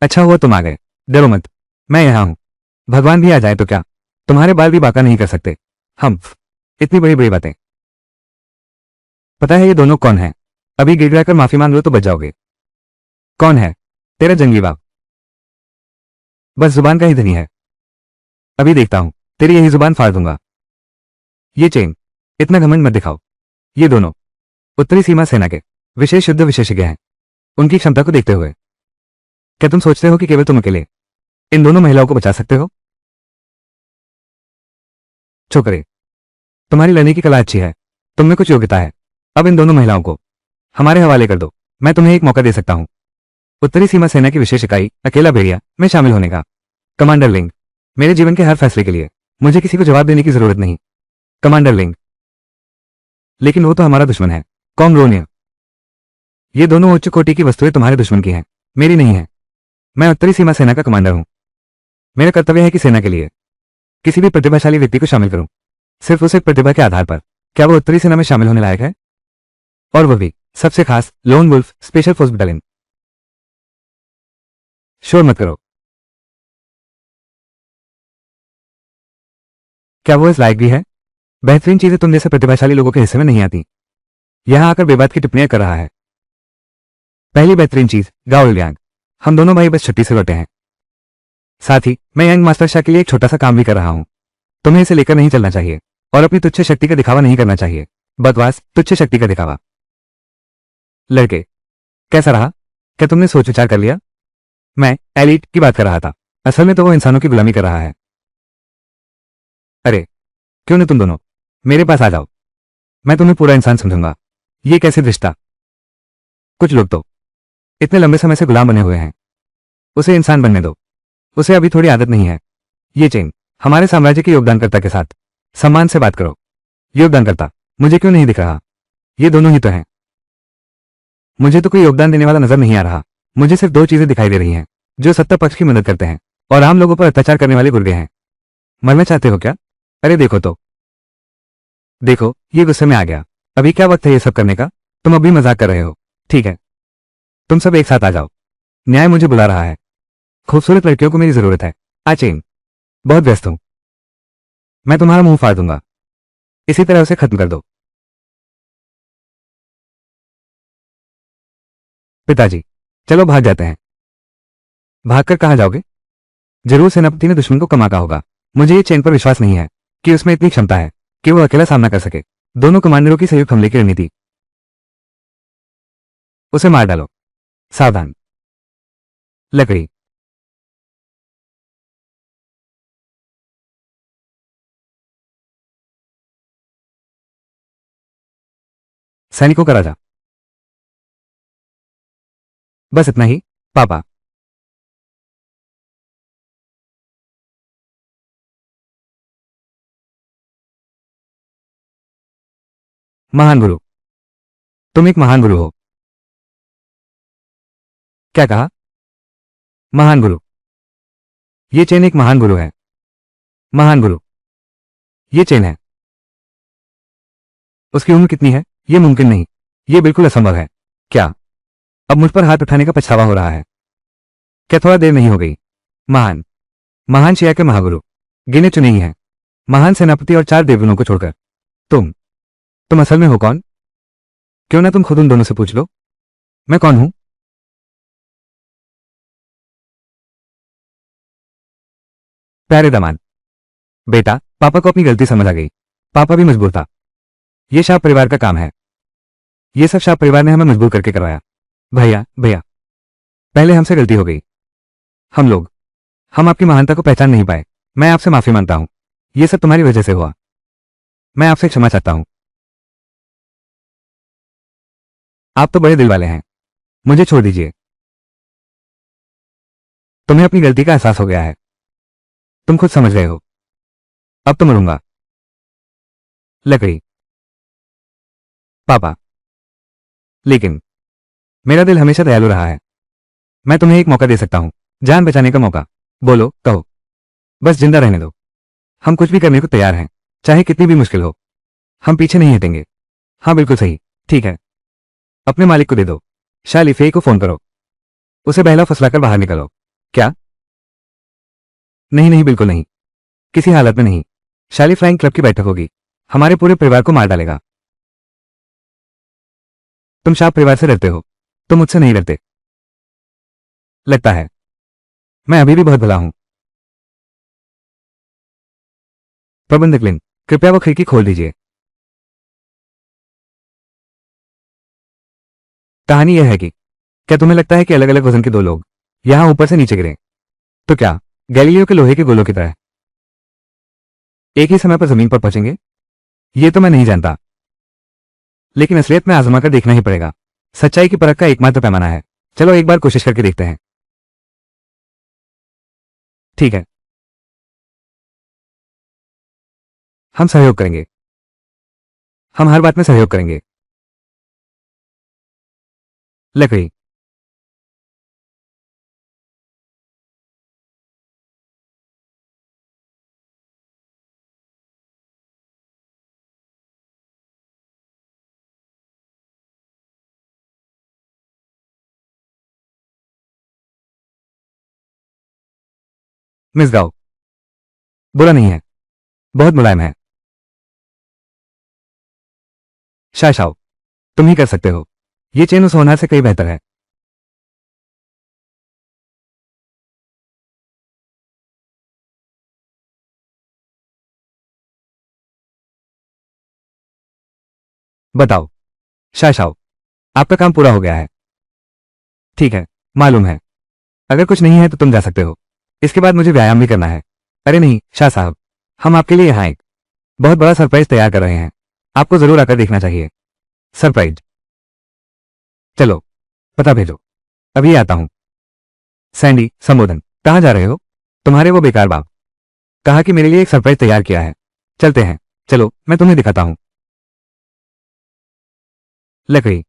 अच्छा हुआ तुम आ गए। डरो मत, मैं यहाँ हूं। भगवान भी आ जाए तो क्या, तुम्हारे बाल भी बांका नहीं कर सकते। हम इतनी बड़ी बड़ी बातें। पता है ये दोनों कौन है? अभी गिड़गिड़ाकर माफी मांग लो तो बच जाओगे। कौन है? तेरा जंगली बाप। बस जुबान का ही धनी है। अभी देखता हूं, तेरी यही जुबान फाड़ दूंगा। ये चेन, इतना घमंड मत दिखाओ। ये दोनों उत्तरी सीमा सेना के विशेष युद्ध विशेषज्ञ हैं। उनकी क्षमता को देखते हुए क्या तुम सोचते हो कि केवल तुम अकेले इन दोनों महिलाओं को बचा सकते हो? छोकरे, तुम्हारी लड़ने की कला अच्छी है, तुम में कुछ योग्यता है। अब इन दोनों महिलाओं को हमारे हवाले कर दो। मैं तुम्हें एक मौका दे सकता हूं उत्तरी सीमा सेना की विशेष इकाई अकेला भेड़िया में शामिल होने का। कमांडर लिंग, मेरे जीवन के हर फैसले के लिए मुझे किसी को जवाब देने की जरूरत नहीं। कमांडर लिंग, लेकिन वो तो हमारा दुश्मन है, कॉमरोनिया। ये दोनों उच्च कोटि की वस्तुएं तुम्हारे दुश्मन की हैं, मेरी नहीं है। मैं उत्तरी सीमा सेना का कमांडर हूं। मेरा कर्तव्य है कि सेना के लिए किसी भी प्रतिभाशाली व्यक्ति को शामिल करूं, सिर्फ उसे प्रतिभा के आधार पर। क्या वो उत्तरी सेना में शामिल होने लायक है? और वो भी सबसे खास lone wolf special force battalion. शोर मत करो। क्या वो इस लायक भी है? बेहतरीन चीजें तुम जैसे प्रतिभाशाली लोगों के हिस्से में नहीं आती। यहां आकर बेबात की टिप्पणियां कर रहा है। पहली बेहतरीन चीज, गाओ यांग। हम दोनों भाई बस छुट्टी से लौटे हैं। साथ ही मैं यंग मास्टर शाह के लिए एक छोटा सा काम भी कर रहा हूं। तुम्हें इसे लेकर नहीं चलना चाहिए और अपनी तुच्छ शक्ति का दिखावा नहीं करना चाहिए। बकवास, तुच्छ शक्ति का दिखावा। लड़के, कैसा रहा? क्या तुमने सोच विचार कर लिया? मैं एलिट की बात कर रहा था, असल में तो वो इंसानों की गुलामी कर रहा है। अरे क्यों न तुम दोनों मेरे पास आ जाओ, मैं तुम्हें पूरा इंसान समझूंगा। ये कैसे रिश्ता? कुछ लोग तो इतने लंबे समय से गुलाम बने हुए हैं, उसे इंसान बनने दो। उसे अभी थोड़ी आदत नहीं है। ये चेन, हमारे साम्राज्य के योगदानकर्ता के साथ सम्मान से बात करो। योगदानकर्ता मुझे क्यों नहीं दिख रहा? ये दोनों ही तो हैं। मुझे तो कोई योगदान देने वाला नजर नहीं आ रहा। मुझे सिर्फ दो चीजें दिखाई दे रही हैं, जो सत्ता पक्ष की मदद करते हैं और आम लोगों पर अत्याचार करने वाले गुर्गे हैं। मरना चाहते हो क्या? अरे देखो तो, देखो ये गुस्से में आ गया। अभी क्या वक्त है ये सब करने का? तुम अभी मजाक कर रहे हो। ठीक है, तुम सब एक साथ आ जाओ, न्याय मुझे बुला रहा है। खूबसूरत लड़कियों को मेरी जरूरत है। चेन, बहुत व्यस्त हूं। मैं तुम्हारा मुंह फाड़ दूंगा। इसी तरह उसे खत्म कर दो। पिताजी, चलो भाग जाते हैं। भागकर कहां जाओगे? जरूर सेनापति ने दुश्मन को कमाका होगा। मुझे ये चेन पर विश्वास नहीं है कि उसमें इतनी क्षमता है कि वो अकेला सामना कर सके दोनों कमांडरों की संयुक्त हमले की रणनीति। उसे मार डालो। सावधान। लकड़ी, सैनिकों का राजा। बस इतना ही पापा। महान गुरु, तुम एक महान गुरु हो। क्या कहा? महान गुरु। ये चेन एक महान गुरु है। महान गुरु, ये चेन है। उसकी उम्र कितनी है? ये मुमकिन नहीं, ये बिल्कुल असंभव है। क्या अब मुझ पर हाथ उठाने का पछतावा हो रहा है? क्या थोड़ा देर नहीं हो गई? महान महान शिया के महागुरु गिने चुने ही हैं, महान सेनापति और 4 देवगुणों को छोड़कर। तुम असल में हो कौन? क्यों ना तुम खुद उन दोनों से पूछ लो। मैं कौन हूं? प्यारे दामाद, बेटा, पापा को अपनी गलती समझ आ गई। पापा भी मजबूर था। ये शाह परिवार का काम है। ये सब शाह परिवार ने हमें मजबूर करके करवाया। भैया भैया, पहले हमसे गलती हो गई। हम आपकी महानता को पहचान नहीं पाए। मैं आपसे माफी मांगता हूं। ये सब तुम्हारी वजह से हुआ। मैं आपसे क्षमा चाहता हूं। आप तो बड़े दिल वाले हैं। मुझे छोड़ दीजिए। तुम्हें अपनी गलती का एहसास हो गया है। तुम खुद समझ गए हो। अब तो मरूंगा। लकड़ी, पापा, लेकिन मेरा दिल हमेशा दयालु रहा है। मैं तुम्हें एक मौका दे सकता हूं, जान बचाने का मौका। बोलो, कहो, बस जिंदा रहने दो। हम कुछ भी करने को तैयार हैं, चाहे कितनी भी मुश्किल हो। हम पीछे नहीं हटेंगे। हाँ बिल्कुल सही। ठीक है, अपने मालिक को दे दो। शाह लिफेई को फोन करो, उसे बहला फुसलाकर बाहर निकालो। क्या? नहीं नहीं, बिल्कुल नहीं, किसी हालत में नहीं। शाली फ्लाइंग क्लब की बैठक होगी, हमारे पूरे परिवार को मार डालेगा। तुम शाह परिवार से डरते हो, तुम मुझसे नहीं डरते। लगता है मैं अभी भी बहुत भला हूं। प्रबंधक लिन, कृपया वो खिड़की खोल दीजिए। कहानी यह है कि क्या तुम्हें लगता है कि अलग अलग वजन के दो लोग यहां ऊपर से नीचे गिरे तो क्या गैलीलियो के लोहे के गोलों की तरह एक ही समय पर जमीन पर पहुंचेंगे? ये तो मैं नहीं जानता, लेकिन असलियत में आजमा कर देखना ही पड़ेगा। सच्चाई की परख का एकमात्र पैमाना है। चलो एक बार कोशिश करके देखते हैं। ठीक है, हम सहयोग करेंगे, हम हर बात में सहयोग करेंगे। लकड़ी। मिस गाओ, बुरा नहीं है, बहुत मुलायम है। शाओ, तुम ही कर सकते हो। ये चेन उस होनहार से कहीं बेहतर है। बताओ शाओ, आपका काम पूरा हो गया है। ठीक है, मालूम है। अगर कुछ नहीं है तो तुम जा सकते हो। इसके बाद मुझे व्यायाम भी करना है। अरे नहीं शाह साहब, हम आपके लिए यहाँ एक बहुत बड़ा सरप्राइज तैयार कर रहे हैं। आपको जरूर आकर देखना चाहिए। सरप्राइज? चलो पता भेजो, अभी आता हूं। सैंडी, संबोधन, कहाँ जा रहे हो? तुम्हारे वो बेकार बाप कहा कि मेरे लिए एक सरप्राइज तैयार किया है। चलते हैं, चलो मैं तुम्हें दिखाता हूं। लकड़ी।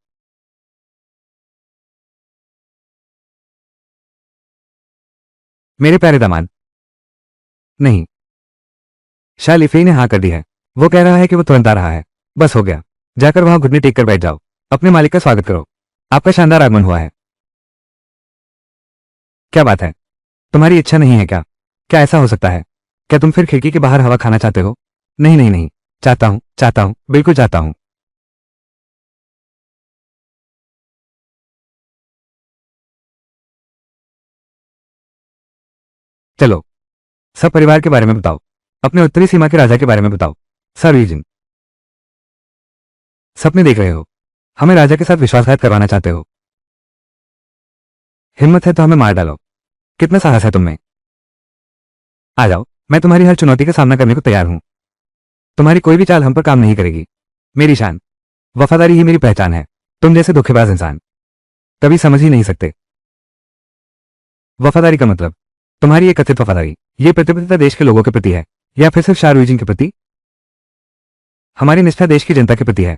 मेरे प्यारे दामाद। नहीं, शाह लिफेई ने हाँ कर दी है। वो कह रहा है कि वो तुरंत आ रहा है। बस हो गया, जाकर वहां घुटने टेक कर बैठ जाओ। अपने मालिक का स्वागत करो। आपका शानदार आगमन हुआ है। क्या बात है, तुम्हारी इच्छा नहीं है क्या? क्या ऐसा हो सकता है? क्या तुम फिर खिड़की के बाहर हवा खाना चाहते हो? नहीं नहीं नहीं, चाहता हूं, बिल्कुल चाहता हूं। चलो सब परिवार के बारे में बताओ, अपने उत्तरी सीमा के राजा के बारे में बताओ। सर रीजन, सपने देख रहे हो, हमें राजा के साथ विश्वासघात करवाना चाहते हो। हिम्मत है तो हमें मार डालो। कितना साहस है तुम में? आ जाओ, मैं तुम्हारी हर चुनौती का सामना करने को तैयार हूं। तुम्हारी कोई भी चाल हम पर काम नहीं करेगी। मेरी शान, वफादारी ही मेरी पहचान है। तुम जैसे धोखेबाज इंसान कभी समझ ही नहीं सकते। वफादारी का मतलब? तुम्हारी ये कथित वफादारी, ये प्रतिबद्धता देश के लोगों के प्रति है या फिर सिर्फ शाहरुख के प्रति? हमारी निष्ठा देश की जनता के प्रति है।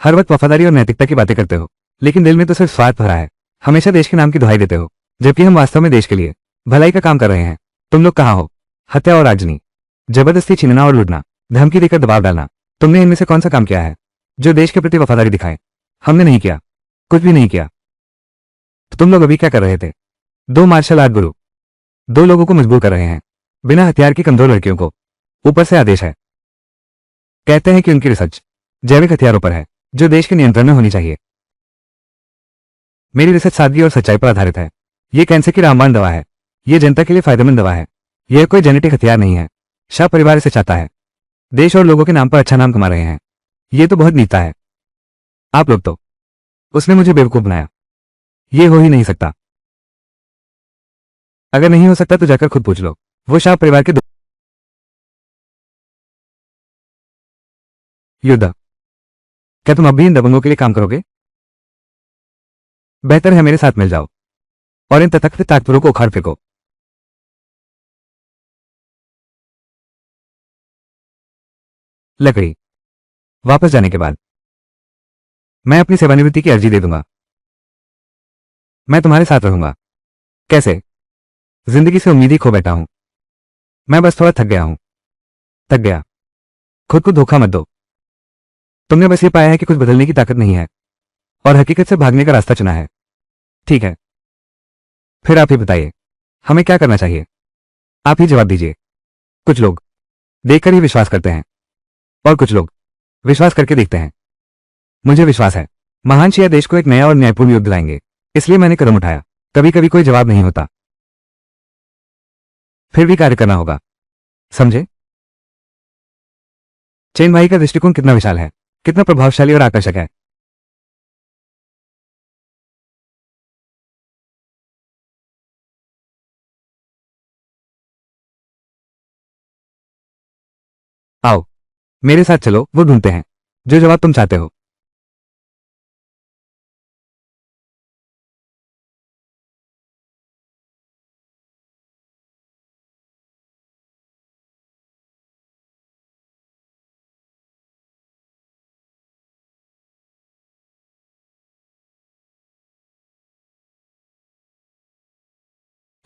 हर वक्त वफादारी और नैतिकता की बातें करते हो, लेकिन दिल में तो सिर्फ स्वार्थ भरा है। हमेशा देश के नाम की दुहाई देते हो, जबकि हम वास्तव में देश के लिए भलाई का काम कर रहे हैं। तुम लोग कहाँ हो? हत्या और आगजनी, जबरदस्ती छीनना और लूटना, धमकी देकर दबाव डालना, तुमने इनमें से कौन सा काम किया है जो देश के प्रति वफादारी दिखाए? हमने नहीं किया, कुछ भी नहीं किया। तो तुम लोग अभी क्या कर रहे थे? दो मार्शल आर्ट गुरु दो लोगों को मजबूर कर रहे हैं, बिना हथियार की कमजोर लड़कियों को। ऊपर से आदेश है, कहते हैं कि उनकी रिसर्च जैविक हथियारों पर है, जो देश के नियंत्रण में होनी चाहिए। मेरी रिसर्च सादगी और सच्चाई पर आधारित है। यह कैंसर की रामबाण दवा है, यह जनता के लिए फायदेमंद दवा है। यह कोई जेनेटिक हथियार नहीं है। शाह परिवार इसे चाहता है, देश और लोगों के नाम पर अच्छा नाम कमा रहे हैं। यह तो बहुत नीचा है। आप लोग तो, उसने मुझे बेवकूफ बनाया। यह हो ही नहीं सकता। अगर नहीं हो सकता तो जाकर खुद पूछ लो। वो शाह परिवार के योद्धा, क्या तुम अब भी इन दबंगों के लिए काम करोगे? बेहतर है मेरे साथ मिल जाओ और इन तथाकथित ताकतवरों को उखाड़ फेंको। लकड़ी। वापस जाने के बाद मैं अपनी सेवानिवृत्ति की अर्जी दे दूंगा। मैं तुम्हारे साथ रहूंगा। कैसे? जिंदगी से उम्मीद ही खो बैठा हूं। मैं बस थोड़ा थक गया हूं। थक गया। खुद को धोखा मत दो। तुमने बस ये पाया है कि कुछ बदलने की ताकत नहीं है, और हकीकत से भागने का रास्ता चुना है। ठीक है, फिर आप ही बताइए, हमें क्या करना चाहिए? आप ही जवाब दीजिए। कुछ लोग देखकर ही विश्वास करते हैं और कुछ लोग विश्वास करके देखते हैं। मुझे विश्वास है महान शिया देश को एक नया और न्यायपूर्ण युद्ध दिलाएंगे, इसलिए मैंने कदम उठाया। कभी कभी कोई जवाब नहीं होता, फिर भी कार्य करना होगा, समझे? चेन भाई का दृष्टिकोण कितना विशाल है, कितना प्रभावशाली और आकर्षक है। आओ मेरे साथ चलो, वो ढूंढते हैं जो जवाब तुम चाहते हो।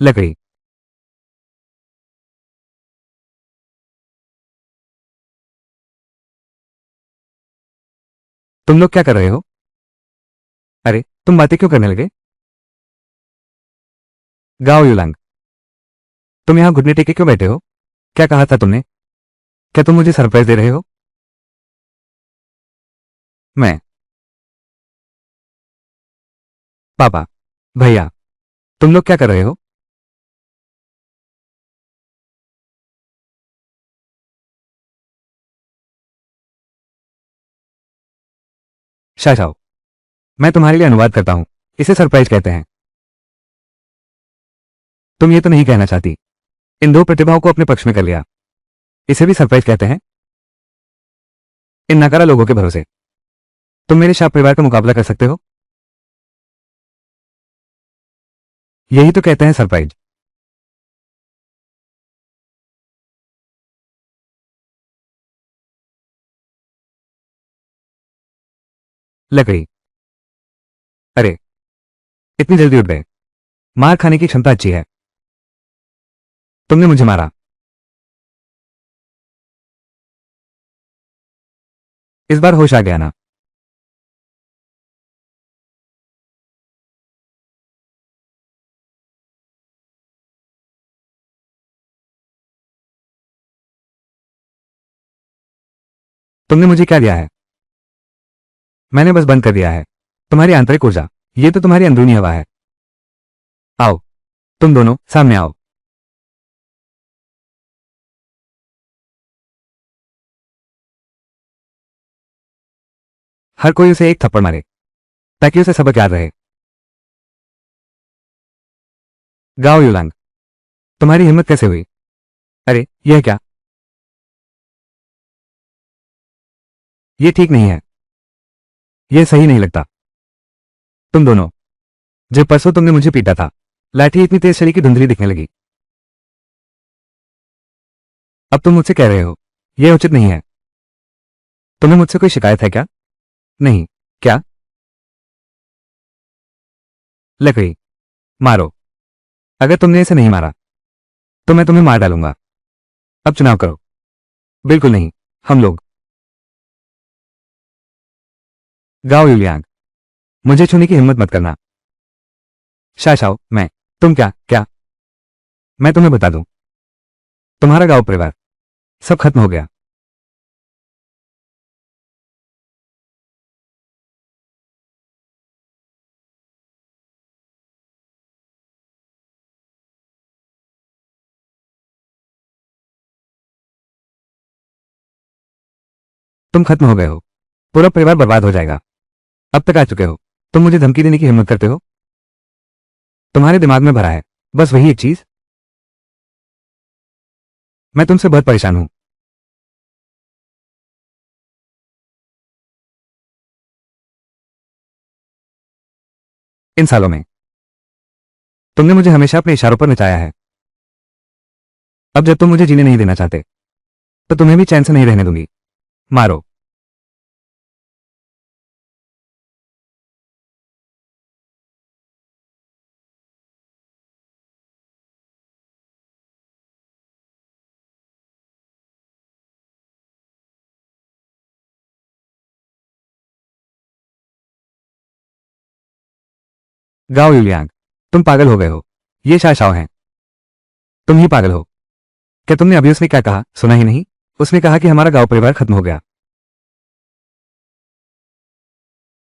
लकड़ी। तुम लोग क्या कर रहे हो? अरे तुम बातें क्यों करने लगे? गाओ युलांग, तुम यहां घुटने टेके क्यों बैठे हो? क्या कहा था तुमने? क्या तुम मुझे सरप्राइज दे रहे हो? मैं? पापा? भैया? तुम लोग क्या कर रहे हो? शाशाओ, मैं तुम्हारे लिए अनुवाद करता हूं, इसे सरप्राइज कहते हैं। तुम ये तो नहीं कहना चाहती इन दो प्रतिभाओं को अपने पक्ष में कर लिया, इसे भी सरप्राइज कहते हैं? इन नकारा लोगों के भरोसे तुम मेरे शाप परिवार का मुकाबला कर सकते हो? यही तो कहते हैं सरप्राइज। लकड़ी। अरे इतनी जल्दी उठ गए, मार खाने की क्षमता अच्छी है। तुमने मुझे मारा, इस बार होश आ गया ना? तुमने मुझे क्या दिया है? मैंने बस बंद कर दिया है तुम्हारी आंतरिक ऊर्जा, ये तो तुम्हारी अंदरूनी हवा है। आओ तुम दोनों सामने आओ। हर कोई उसे एक थप्पड़ मारे ताकि उसे सबक याद रहे। गाओ युलांग, तुम्हारी हिम्मत कैसे हुई? अरे यह क्या? यह ठीक नहीं है, यह सही नहीं लगता। तुम दोनों, जब परसों तुमने मुझे पीटा था, लाठी इतनी तेज चली कि धुंधली दिखने लगी। अब तुम मुझसे कह रहे हो यह उचित नहीं है। तुम्हें मुझसे कोई शिकायत है क्या? नहीं। क्या? लकड़ी। मारो। अगर तुमने इसे नहीं मारा तो मैं तुम्हें मार डालूंगा। अब चुनाव करो। बिल्कुल नहीं, हम लोग। गाओ यूलियांग, मुझे छूने की हिम्मत मत करना। शाशाओ, मैं। तुम क्या क्या? मैं तुम्हें बता दूं, तुम्हारा गांव परिवार सब खत्म हो गया। तुम खत्म हो गए हो, पूरा परिवार बर्बाद हो जाएगा। अब तक आ चुके हो, तुम मुझे धमकी देने की हिम्मत करते हो? तुम्हारे दिमाग में भरा है बस वही एक चीज। मैं तुमसे बहुत परेशान हूं। इन सालों में तुमने मुझे हमेशा अपने इशारों पर नचाया है। अब जब तुम मुझे जीने नहीं देना चाहते तो तुम्हें भी चैन से नहीं रहने दूंगी। मारो। गाओ यूलियांग, तुम पागल हो गए हो। ये शाशाओ हैं। तुम ही पागल हो। क्या तुमने अभी उसने क्या कहा, सुना ही नहीं? उसने कहा कि हमारा गांव परिवार खत्म हो गया।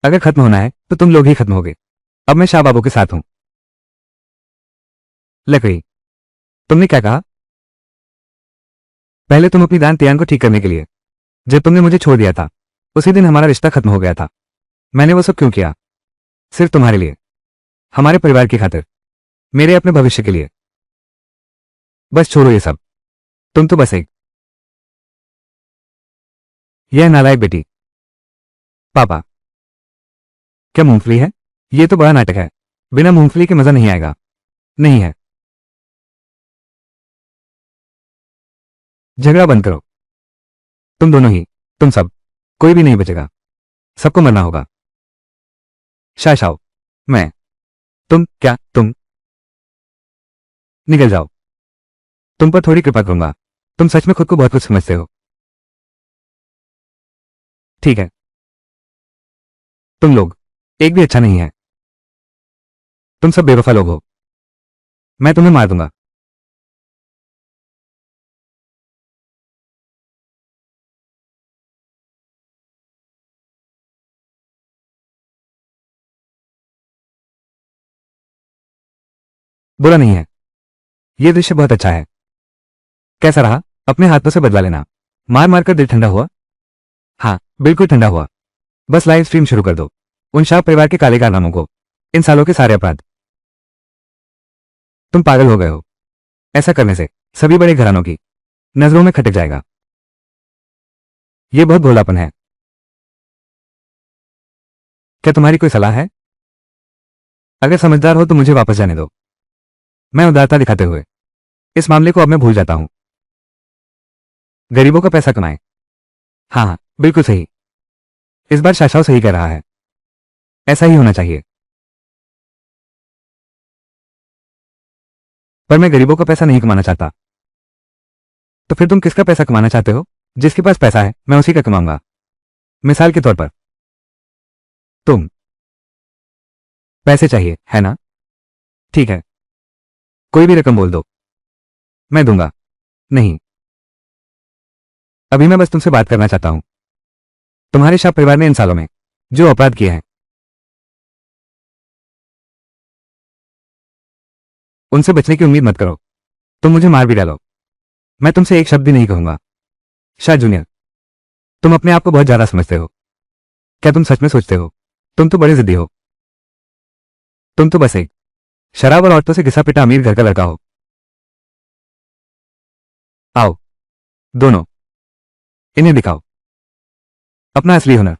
अगर खत्म होना है तो तुम लोग ही खत्म होगे। अब मैं शाह बाबू के साथ हूं। लकड़ी, तुमने क्या कहा? पहले तुम अपनी दान तियान को ठीक करने के लिए, जब तुमने मुझे छोड़ दिया था उसी दिन हमारा रिश्ता खत्म हो गया था। मैंने वो सब क्यों किया? सिर्फ तुम्हारे लिए, हमारे परिवार की खातिर, मेरे अपने भविष्य के लिए। बस छोड़ो ये सब। तुम तो बस एक, यह नालायक बेटी। पापा, क्या मूंगफली है? ये तो बड़ा नाटक है। बिना मूंगफली के मजा नहीं आएगा। नहीं है। झगड़ा बंद करो। तुम दोनों ही, तुम सब, कोई भी नहीं बचेगा। सबको मरना होगा। शाशाओ, मैं, तुम क्या, तुम निकल जाओ। तुम पर थोड़ी कृपा करूंगा। तुम सच में खुद को बहुत कुछ समझते हो। ठीक है। तुम लोग एक भी अच्छा नहीं है। तुम सब बेवफा लोग हो। मैं तुम्हें मार दूंगा। बुरा नहीं है। ये दृश्य बहुत अच्छा है। कैसा रहा? अपने हाथों से बदला लेना। मार मार कर दिल ठंडा हुआ। हाँ, बिल्कुल ठंडा हुआ। बस लाइव स्ट्रीम शुरू कर दो। उन शाह परिवार के काले कारनामों को, इन सालों के सारे अपराध। तुम पागल हो गए हो। ऐसा करने से सभी बड़े घरानों की नजरों में खटक जाएगा। यह बहुत भोलापन है। क्या तुम्हारी कोई सलाह है? अगर समझदार हो तो मुझे वापस जाने दो। मैं उदारता दिखाते हुए इस मामले को अब मैं भूल जाता हूं। गरीबों का पैसा कमाएं। हाँ हाँ, बिल्कुल सही। इस बार शाशाओ सही कह रहा है। ऐसा ही होना चाहिए। पर मैं गरीबों का पैसा नहीं कमाना चाहता। तो फिर तुम किसका पैसा कमाना चाहते हो? जिसके पास पैसा है मैं उसी का कमाऊंगा। मिसाल के तौर पर तुम। पैसे चाहिए है ना? ठीक है, कोई भी रकम बोल दो, मैं दूंगा। नहीं, अभी मैं बस तुमसे बात करना चाहता हूं। तुम्हारे शाह परिवार ने इन सालों में जो अपराध किए हैं उनसे बचने की उम्मीद मत करो। तुम मुझे मार भी डालो, मैं तुमसे एक शब्द भी नहीं कहूंगा। शाह जूनियर, तुम अपने आप को बहुत ज्यादा समझते हो। क्या तुम सच में सोचते हो तुम तो बड़े जिद्दी हो? तुम तो बस एक शराब और औरतों से घिसा पिटा अमीर घर का लड़का हो। आओ, दोनों, इन्हें दिखाओ अपना असली हुनर।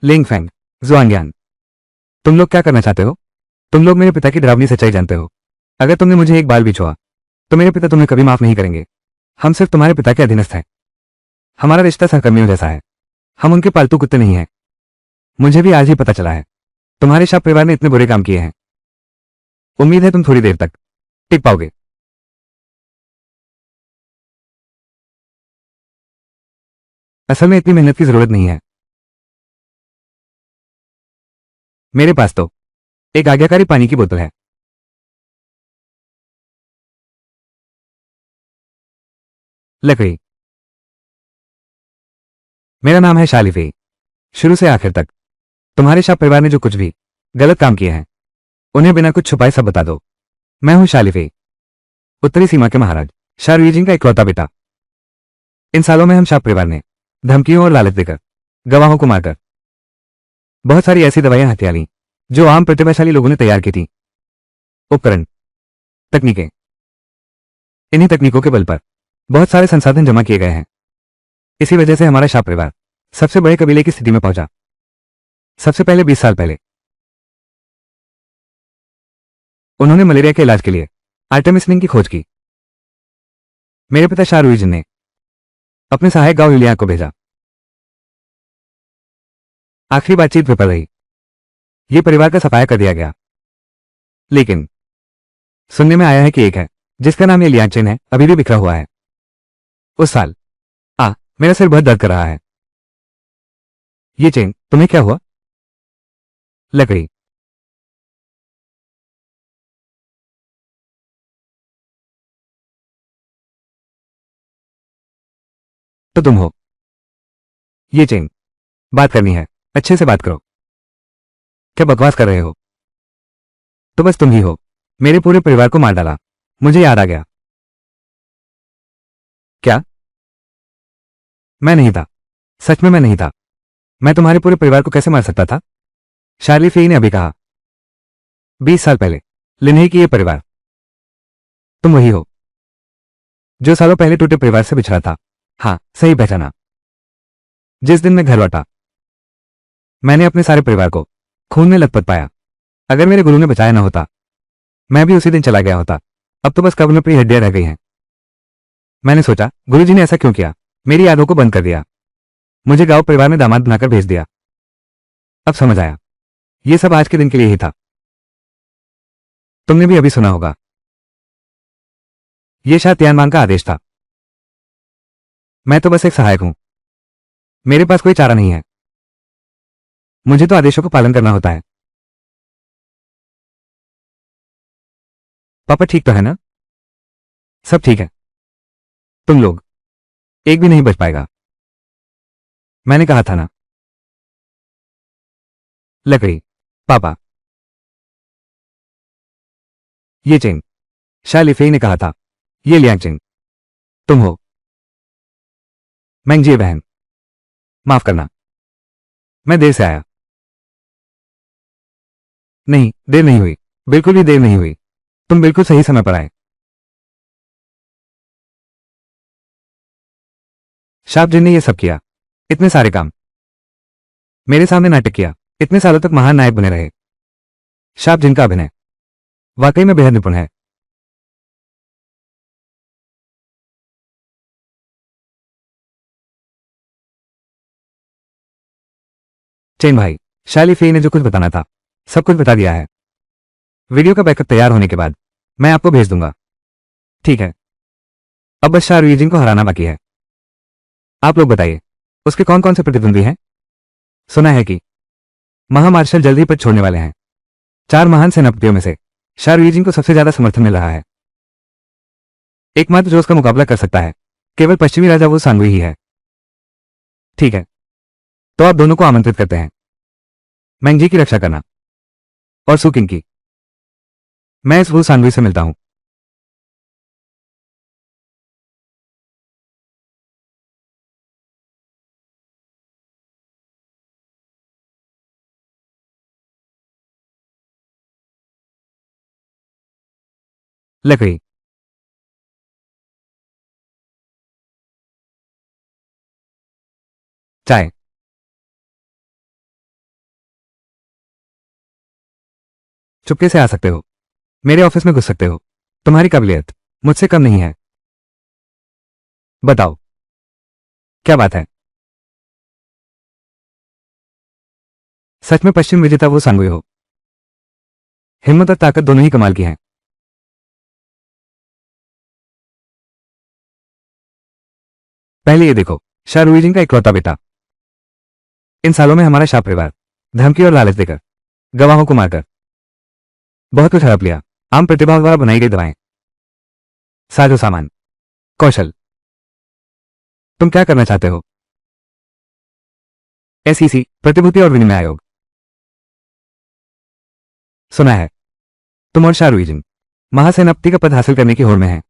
लिंग फैंग, जुआंग्यान, तुम लोग क्या करना चाहते हो? तुम लोग मेरे पिता की डरावनी सच्चाई जानते हो। अगर तुमने मुझे एक बार भी छुआ तो मेरे पिता तुम्हें कभी माफ नहीं करेंगे। हम सिर्फ तुम्हारे पिता के अधीनस्थ हैं। हमारा रिश्ता सहकर्मियों जैसा है। हम उनके पालतू कुत्ते नहीं हैं। मुझे भी आज ही पता चला है तुम्हारे शाह परिवार ने इतने बुरे काम किए हैं। उम्मीद है तुम थोड़ी देर तक टिक पाओगे। असल में इतनी मेहनत की जरूरत नहीं है। मेरे पास तो एक आज्ञाकारी पानी की बोतल है। लकड़ी, मेरा नाम है शालिफी। शुरू से आखिर तक तुम्हारे शाह परिवार ने जो कुछ भी गलत काम किए हैं उन्हें बिना कुछ छुपाए सब बता दो। मैं हूं शालिफी, उत्तरी सीमा के महाराज शाह रुइजिंग का इकलौता बेटा। इन सालों में हम शाह परिवार ने धमकियों और लालच देकर, गवाहों को मारकर बहुत सारी ऐसी दवाइयां हथिया ली जो आम प्रतिभाशाली लोगों ने तैयार की थी। उपकरण, तकनीकें, इन्हीं तकनीकों के बल पर बहुत सारे संसाधन जमा किए गए हैं। इसी वजह से हमारा शाह परिवार सबसे बड़े कबीले की स्थिति में पहुंचा। सबसे पहले 20 साल पहले उन्होंने मलेरिया के इलाज के लिए आर्टेमिसिनिन की खोज की। मेरे पिता शाह रुइजिन ने अपने सहायक गांव यूलिया को भेजा। आखिरी बातचीत विफल रही। यह परिवार का सफाया कर दिया गया। लेकिन सुनने में आया है कि एक है जिसका नाम ये लियांगचेन है, अभी भी बिखरा हुआ है। उस साल मेरा सिर बहुत दर्द कर रहा है। ये चेन, तुम्हें क्या हुआ? लकड़ी। तो तुम हो। ये चेन। बात करनी है, अच्छे से बात करो। क्या बकवास कर रहे हो? तो बस तुम ही हो। मेरे पूरे परिवार को मार डाला। मुझे याद आ गया। क्या? मैं नहीं था। सच में मैं नहीं था। मैं तुम्हारे पूरे परिवार को कैसे मार सकता था? शार्ली फेई ने अभी कहा। 20 साल पहले लिन्हे की ये परिवार। तुम वही हो जो सालों पहले टूटे परिवार से बिछड़ा था। हाँ, सही पहचाना। जिस दिन मैं घर लौटा, मैंने अपने सारे परिवार को खून में लथपथ पाया। अगर मेरे गुरु ने बचाया न होता, मैं भी उसी दिन चला गया होता। अब तो बस कब्र में पड़ी हड्डियां रह गई हैं। मैंने सोचा, गुरुजी ने ऐसा क्यों किया? मेरी यादों को बंद कर दिया। मुझे गांव परिवार में दामाद बनाकर भेज दिया। अब समझ आया, ये सब आज के दिन के लिए ही था। तुमने भी अभी सुना होगा, ये शायद तियानवांग का आदेश था। मैं तो बस एक सहायक हूं। मेरे पास कोई चारा नहीं है। मुझे तो आदेशों को पालन करना होता है। पापा ठीक तो है ना? सब ठीक है। तुम लोग एक भी नहीं बच पाएगा। मैंने कहा था ना। लकड़ी। पापा। ये चेंग। शाह लिफेई ने कहा था। ये लियांग चेंग। तुम हो। मैंगजिए बहन। माफ करना, मैं देर से आया। नहीं, देर नहीं हुई। बिल्कुल भी देर नहीं हुई। तुम बिल्कुल सही समय पर आए। शाप जिन ने ये सब किया, इतने सारे काम मेरे सामने नाटक किया, इतने सालों तक महान नायक बने रहे। शाप जिन का अभिनय वाकई में बेहद निपुण है। चेन भाई, शाली फेई ने जो कुछ बताना था, सब कुछ बता दिया है। वीडियो का बैकअप तैयार होने के बाद मैं आपको भेज दूंगा। ठीक है। अब बस शाहरुइजिन को हराना बाकी है। आप लोग बताइए, उसके कौन कौन से प्रतिद्वंदी हैं? सुना है कि महामार्शल जल्द ही पद छोड़ने वाले हैं। 4 महान सेनापतियों में से शाहरुइजिन को सबसे ज्यादा समर्थन मिल रहा है। एकमात्र जो उसका मुकाबला कर सकता है, केवल पश्चिमी राजा वो सांगवी ही है। ठीक है, तो आप दोनों को आमंत्रित करते हैं। मैंगजी की रक्षा करना और सुकिंग की। मैं इस वो सांगवी से मिलता हूं। लकड़ी। चाय। चुपके से आ सकते हो, मेरे ऑफिस में घुस सकते हो। तुम्हारी काबिलियत मुझसे कम नहीं है। बताओ, क्या बात है? सच में पश्चिम विजेता वो सांगवी हो? हिम्मत और ताकत दोनों ही कमाल की हैं। पहले ये देखो, शाहरुइजिन का इकलौता बेटा। इन सालों में हमारा शाह परिवार धमकी और लालच देकर, गवाहों को मारकर बहुत कुछ हड़प लिया। आम प्रतिभा द्वारा बनाई गई दवाएं, साजो सामान, कौशल। तुम क्या करना चाहते हो? एसईसी, प्रतिभूति और विनिमय आयोग। सुना है तुम और शाहरुइजिन महासेनापति का पद हासिल करने की होड़ में हैं।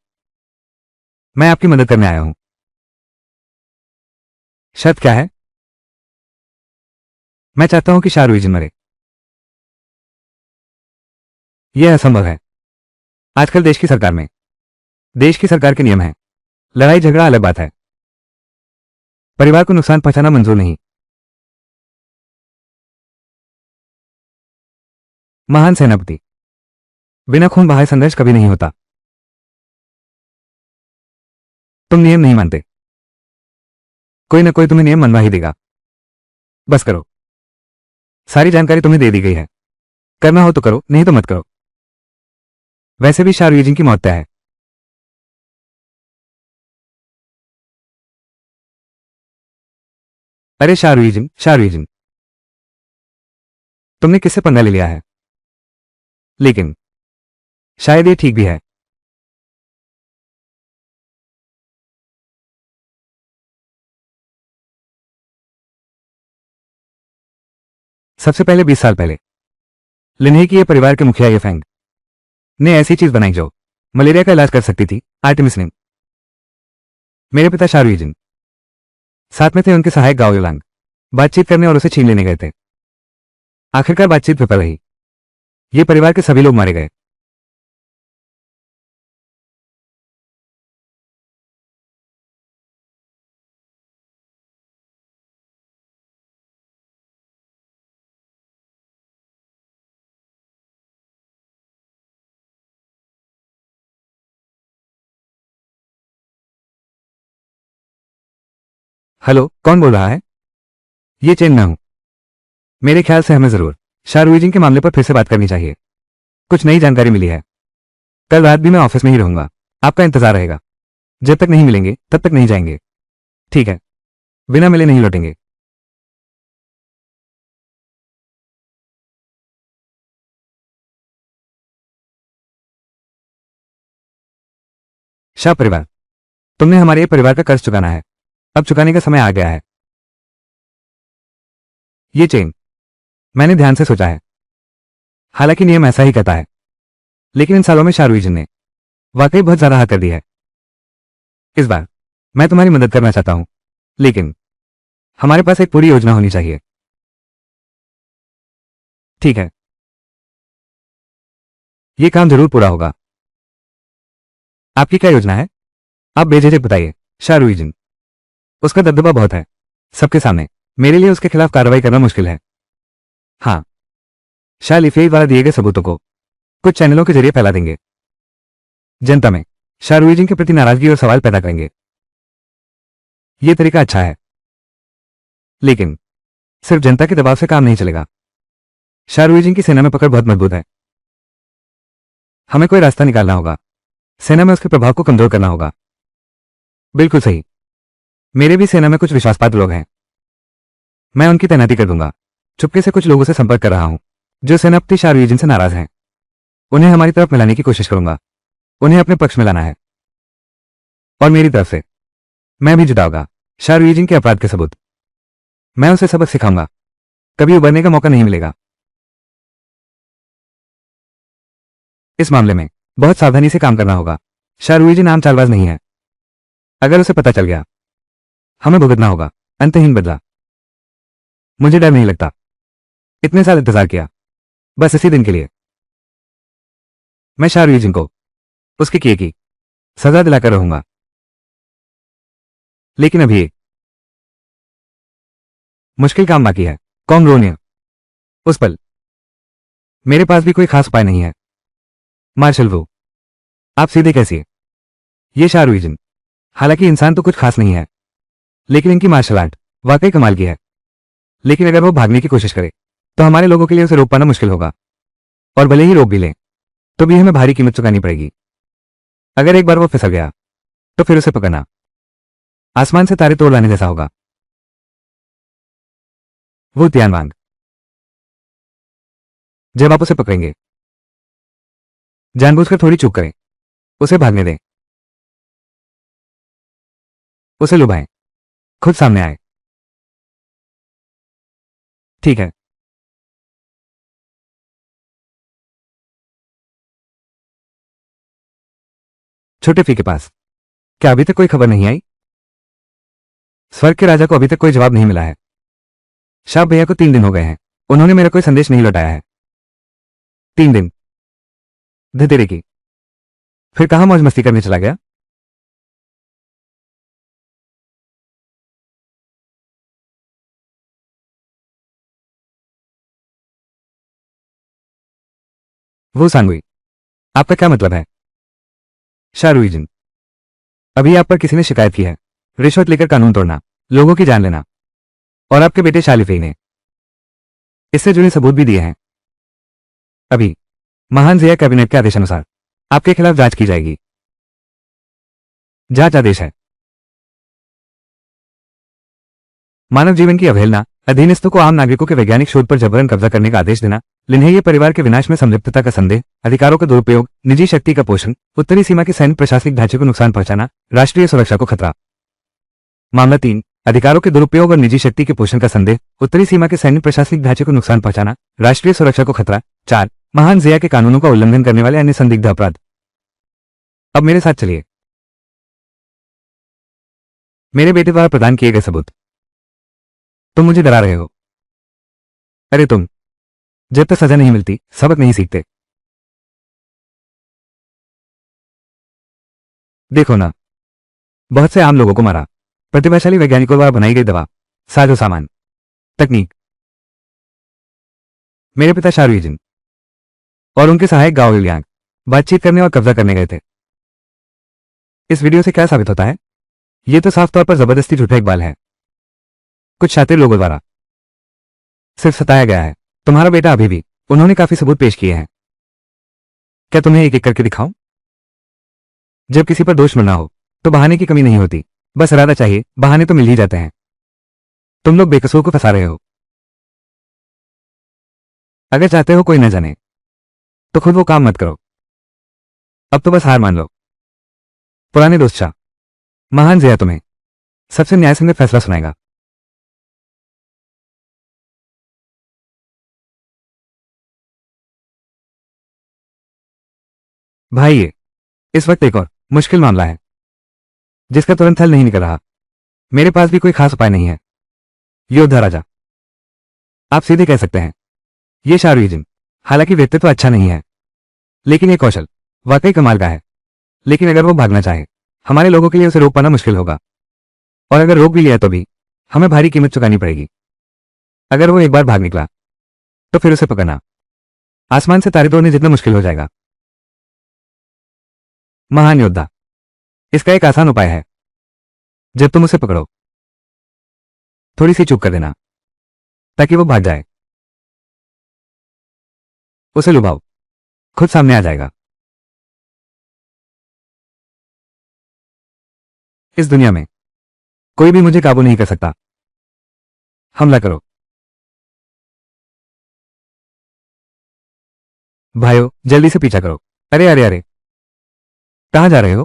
मैं आपकी मदद करने आया हूं। शर्त क्या है? मैं चाहता हूं कि शाहरुइजिन मरे। यह असंभव है। आजकल देश की सरकार के नियम हैं। लड़ाई झगड़ा अलग बात है। परिवार को नुकसान पहुंचाना मंजूर नहीं। महान सेनापति बिना खून बहाए संघर्ष कभी नहीं होता। तुम नियम नहीं मानते। कोई ना कोई तुम्हें नियम मनवा ही देगा। बस करो। सारी जानकारी तुम्हें दे दी गई है। करना हो तो करो, नहीं तो मत करो। वैसे भी शाहरुइजिन की मौत तय है। अरे शाहरुइजिन, शाहरुइजिन। तुमने किससे पंगा ले लिया है? लेकिन शायद ये ठीक भी है। सबसे पहले 20 साल पहले लिन्हे की ये परिवार के मुखिया ये फैंग ने ऐसी चीज बनाई जो मलेरिया का इलाज कर सकती थी, आर्टेमिस। मेरे पिता शाहरुइजिन साथ में थे उनके सहायक गाओ योलांग बातचीत करने और उसे छीन लेने गए थे। आखिरकार बातचीत विफल रही। ये परिवार के सभी लोग मारे गए। हेलो, कौन बोल रहा है? ये चेन मैं हूं। मेरे ख्याल से हमें जरूर शाहरुइजिन के मामले पर फिर से बात करनी चाहिए। कुछ नई जानकारी मिली है। कल रात भी मैं ऑफिस में ही रहूंगा। आपका इंतजार रहेगा। जब तक नहीं मिलेंगे तब तक नहीं जाएंगे। ठीक है, बिना मिले नहीं लौटेंगे। शाह परिवार, तुमने हमारे ये परिवार का कर्ज चुकाना है। अब चुकाने का समय आ गया है। ये चेन मैंने ध्यान से सोचा है। हालांकि नियम ऐसा ही कहता है, लेकिन इन सालों में शाहरुइजिन ने वाकई बहुत ज्यादा हद कर दी है। इस बार मैं तुम्हारी मदद करना चाहता हूं, लेकिन हमारे पास एक पूरी योजना होनी चाहिए। ठीक है, ये काम जरूर पूरा होगा। आपकी क्या योजना है? आप बेझिझक बताइए। शाहरुइजिन, उसका दबदबा बहुत है सबके सामने। मेरे लिए उसके खिलाफ कार्रवाई करना मुश्किल है। हाँ, शाह लिफेई द्वारा दिए गए सबूतों को कुछ चैनलों के जरिए फैला देंगे। जनता में शाहरुइजिन के प्रति नाराजगी और सवाल पैदा करेंगे। यह तरीका अच्छा है, लेकिन सिर्फ जनता के दबाव से काम नहीं चलेगा। शाहरुइजिन की सेना में पकड़ बहुत मजबूत है। हमें कोई रास्ता निकालना होगा। सेना में उसके प्रभाव को कमजोर करना होगा। बिल्कुल सही। मेरे भी सेना में कुछ विश्वासपात्र लोग हैं। मैं उनकी तैनाती कर दूंगा। चुपके से कुछ लोगों से संपर्क कर रहा हूं जो सेनापति शाहरुइजिन से नाराज हैं। उन्हें हमारी तरफ मिलाने की कोशिश करूंगा। उन्हें अपने पक्ष में लाना है। और मेरी तरफ से मैं भी जुटाऊंगा शाहरुइजिन के अपराध के सबूत। मैं उसे सबक सिखाऊंगा। कभी उबरने का मौका नहीं मिलेगा। इस मामले में बहुत सावधानी से काम करना होगा। शाहरुइजिन आम चालबाज नहीं है। अगर उसे पता चल गया, हमें भुगतना होगा अंतहीन बदला। मुझे डर नहीं लगता। इतने साल इंतजार किया बस इसी दिन के लिए। मैं शाहरुइजिन को उसके किए की सजा दिलाकर रहूंगा। लेकिन अभी एक मुश्किल काम बाकी है। कॉन्ग्रोनिया। उस पल मेरे पास भी कोई खास उपाय नहीं है। मार्शल वो, आप सीधे कैसी? ये शाहरुइजिन, हालांकि इंसान तो कुछ खास नहीं है, लेकिन इनकी मार्शल आर्ट वाकई कमाल की है। लेकिन अगर वो भागने की कोशिश करे तो हमारे लोगों के लिए उसे रोक पाना मुश्किल होगा। और भले ही रोक भी लें तो भी हमें भारी कीमत चुकानी पड़ेगी। अगर एक बार वो फिसल गया तो फिर उसे पकड़ना आसमान से तारे तोड़ लाने जैसा होगा। वो तियानवांग, जब आप उसे पकड़ेंगे जानबूझकर थोड़ी चूक करें। उसे भागने दें। उसे लुभाएं। खुद सामने आए। ठीक है। छोटे फी के पास क्या अभी तक कोई खबर नहीं आई? स्वर्ग के राजा को अभी तक कोई जवाब नहीं मिला है। शाह भैया को 3 दिन हो गए हैं। उन्होंने मेरा कोई संदेश नहीं लौटाया है। 3 दिन? धतेरे की। फिर कहां मौज मस्ती करने चला गया? वो सांगुई, आपका क्या मतलब है? शाहरुइजिन, अभी आप पर किसी ने शिकायत की है। रिश्वत लेकर कानून तोड़ना, लोगों की जान लेना। और आपके बेटे शालिफई ने इससे जुड़े सबूत भी दिए हैं। अभी महान जिया कैबिनेट के आदेशानुसार आपके खिलाफ जांच की जाएगी। जांच आदेश है। मानव जीवन की अवहेलना, अधीनस्थों को आम नागरिकों के वैज्ञानिक शोध पर जबरन कब्जा करने का आदेश देना, लिन्हेय परिवार के विनाश में संलिप्तता का संदेह, अधिकारों का दुरुपयोग, निजी शक्ति का पोषण, उत्तरी सीमा के सैन्य प्रशासनिक ढांचे को नुकसान पहुंचाना, राष्ट्रीय सुरक्षा को खतरा। मामला 3, अधिकारों के दुरुपयोग और निजी शक्ति के पोषण का संदेह, उत्तरी सीमा के सैन्य प्रशासनिक ढांचे को नुकसान पहुंचाना, राष्ट्रीय सुरक्षा को खतरा। 4, महान जिया के कानूनों का उल्लंघन करने वाले अन्य संदिग्ध अपराध। अब मेरे साथ चलिए। मेरे बेटे द्वारा प्रदान किए गए सबूत। तुम मुझे डरा रहे हो। अरे तुम जब तक सजा नहीं मिलती सबक नहीं सीखते। देखो ना, बहुत से आम लोगों को मारा, प्रतिभाशाली वैज्ञानिकों द्वारा बनाई गई दवा, साजो सामान, तकनीक। मेरे पिता शाहरुईजिन और उनके सहायक गाओ युलियांग बातचीत करने और कब्जा करने गए थे। इस वीडियो से क्या साबित होता है? यह तो साफ तौर पर जबरदस्ती झूठा इकबाल है, कुछ शातिर लोगों द्वारा सिर्फ सताया गया है। तुम्हारा बेटा अभी भी, उन्होंने काफी सबूत पेश किए हैं। क्या तुम्हें एक एक करके दिखाऊं? जब किसी पर दोष मिलना हो तो बहाने की कमी नहीं होती, बस इरादा चाहिए, बहाने तो मिल ही जाते हैं। तुम लोग बेकसूर को फंसा रहे हो। अगर चाहते हो कोई न जाने तो खुद वो काम मत करो। अब तो बस हार मान लो। पुराने दोस्त शाह, महान जिया तुम्हें सबसे न्यायसंगत फैसला सुनाएगा। भाई, ये इस वक्त एक और मुश्किल मामला है जिसका तुरंत हल नहीं निकल रहा। मेरे पास भी कोई खास उपाय नहीं है। योद्धा राजा, आप सीधे कह सकते हैं। ये शाहरुईजिन, हालांकि व्यक्तित्व अच्छा नहीं है, लेकिन ये कौशल वाकई कमाल का है। लेकिन अगर वो भागना चाहे, हमारे लोगों के लिए उसे रोक पाना मुश्किल होगा, और अगर रोक भी लिया तो भी हमें भारी कीमत चुकानी पड़ेगी। अगर वो एक बार भाग निकला तो फिर उसे पकड़ना आसमान से तारे तोड़ने जितना मुश्किल हो जाएगा। महान योद्धा, इसका एक आसान उपाय है। जब तुम उसे पकड़ो, थोड़ी सी चूक कर देना ताकि वो भाग जाए। उसे लुभाओ, खुद सामने आ जाएगा। इस दुनिया में कोई भी मुझे काबू नहीं कर सकता। हमला करो। भाइयों, जल्दी से पीछा करो। अरे अरे अरे, कहां जा रहे हो?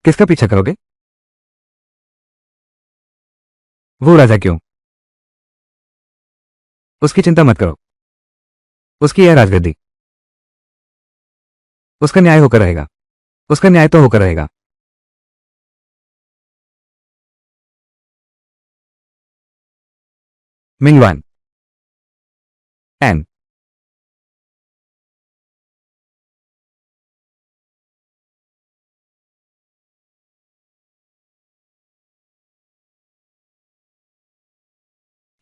किसका पीछा करोगे? वो राजा क्यों? उसकी चिंता मत करो। उसकी यह राजगद्दी, उसका न्याय होकर रहेगा। उसका न्याय तो होकर रहेगा। मिंगवान एन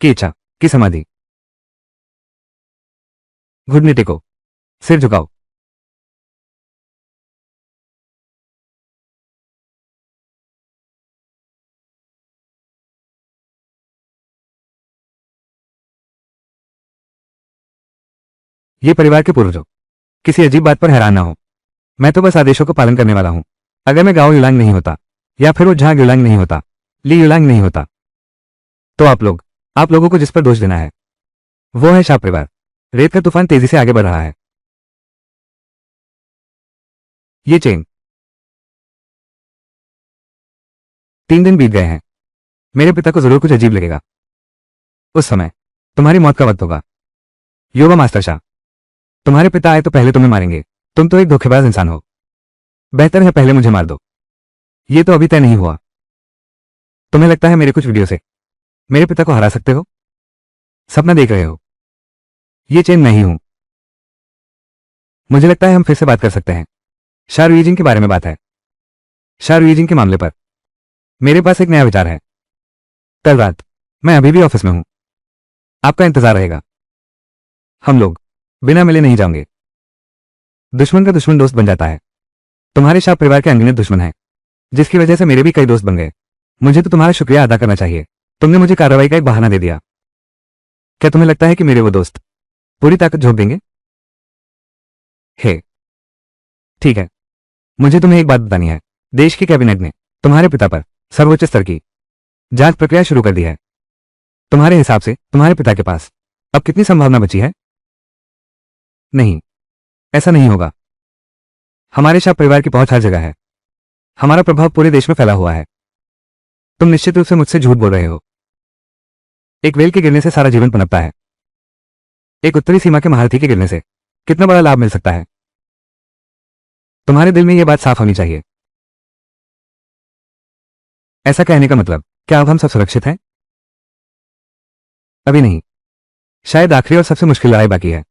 केचा की समाधि। घुटने टेको, सिर झुकाओ। ये परिवार के पूर्वजों किसी अजीब बात पर हैरान ना हो। मैं तो बस आदेशों का पालन करने वाला हूं। अगर मैं गाओ युलांग नहीं होता, या फिर वो झाग युलांग नहीं होता, ली युलांग नहीं होता, तो आप लोगों को जिस पर दोष देना है वो है शाह परिवार। रेत का तूफान तेजी से आगे बढ़ रहा है। ये चेन 3 दिन बीत गए हैं। मेरे पिता को जरूर कुछ अजीब लगेगा। उस समय तुम्हारी मौत का वक्त होगा। योगा मास्टर शाह, तुम्हारे पिता आए तो पहले तुम्हें मारेंगे। तुम तो एक धोखेबाज इंसान हो। बेहतर है पहले मुझे मार दो। ये तो अभी तय नहीं हुआ। तुम्हें लगता है मेरे कुछ वीडियो से मेरे पिता को हरा सकते हो? सपना देख रहे हो। ये चेन मैं ही हूं। मुझे लगता है हम फिर से बात कर सकते हैं। शाहरुईजिन के बारे में बात है। शाहरुईजिन के मामले पर मेरे पास एक नया विचार है। कल रात मैं अभी भी ऑफिस में हूं। आपका इंतजार रहेगा। हम लोग बिना मिले नहीं जाएंगे। दुश्मन का दुश्मन दोस्त बन जाता है। तुम्हारे शाह परिवार के अनगिनत दुश्मन हैं, जिसकी वजह से मेरे भी कई दोस्त बन गए। मुझे तो तुम्हारा शुक्रिया अदा करना चाहिए। तुमने मुझे कार्रवाई का एक बहाना दे दिया। क्या तुम्हें लगता है कि मेरे वो दोस्त पूरी ताकत झोंक देंगे? हे, ठीक है, मुझे तुम्हें एक बात बतानी है। देश की कैबिनेट ने तुम्हारे पिता पर सर्वोच्च स्तर की जांच प्रक्रिया शुरू कर दी है। तुम्हारे हिसाब से तुम्हारे पिता के पास अब कितनी संभावना बची है? नहीं, ऐसा नहीं होगा। हमारे शाह परिवार की पहुंच हर जगह है। हमारा प्रभाव पूरे देश में फैला हुआ है। तुम निश्चित रूप से मुझसे झूठ बोल रहे हो। एक वेल के गिरने से सारा जीवन पनपता है। एक उत्तरी सीमा के महारथी के गिरने से कितना बड़ा लाभ मिल सकता है? तुम्हारे दिल में यह बात साफ होनी चाहिए। ऐसा कहने का मतलब क्या अब हम सब सुरक्षित हैं? अभी नहीं। शायद आखिरी और सबसे मुश्किल लड़ाई बाकी है।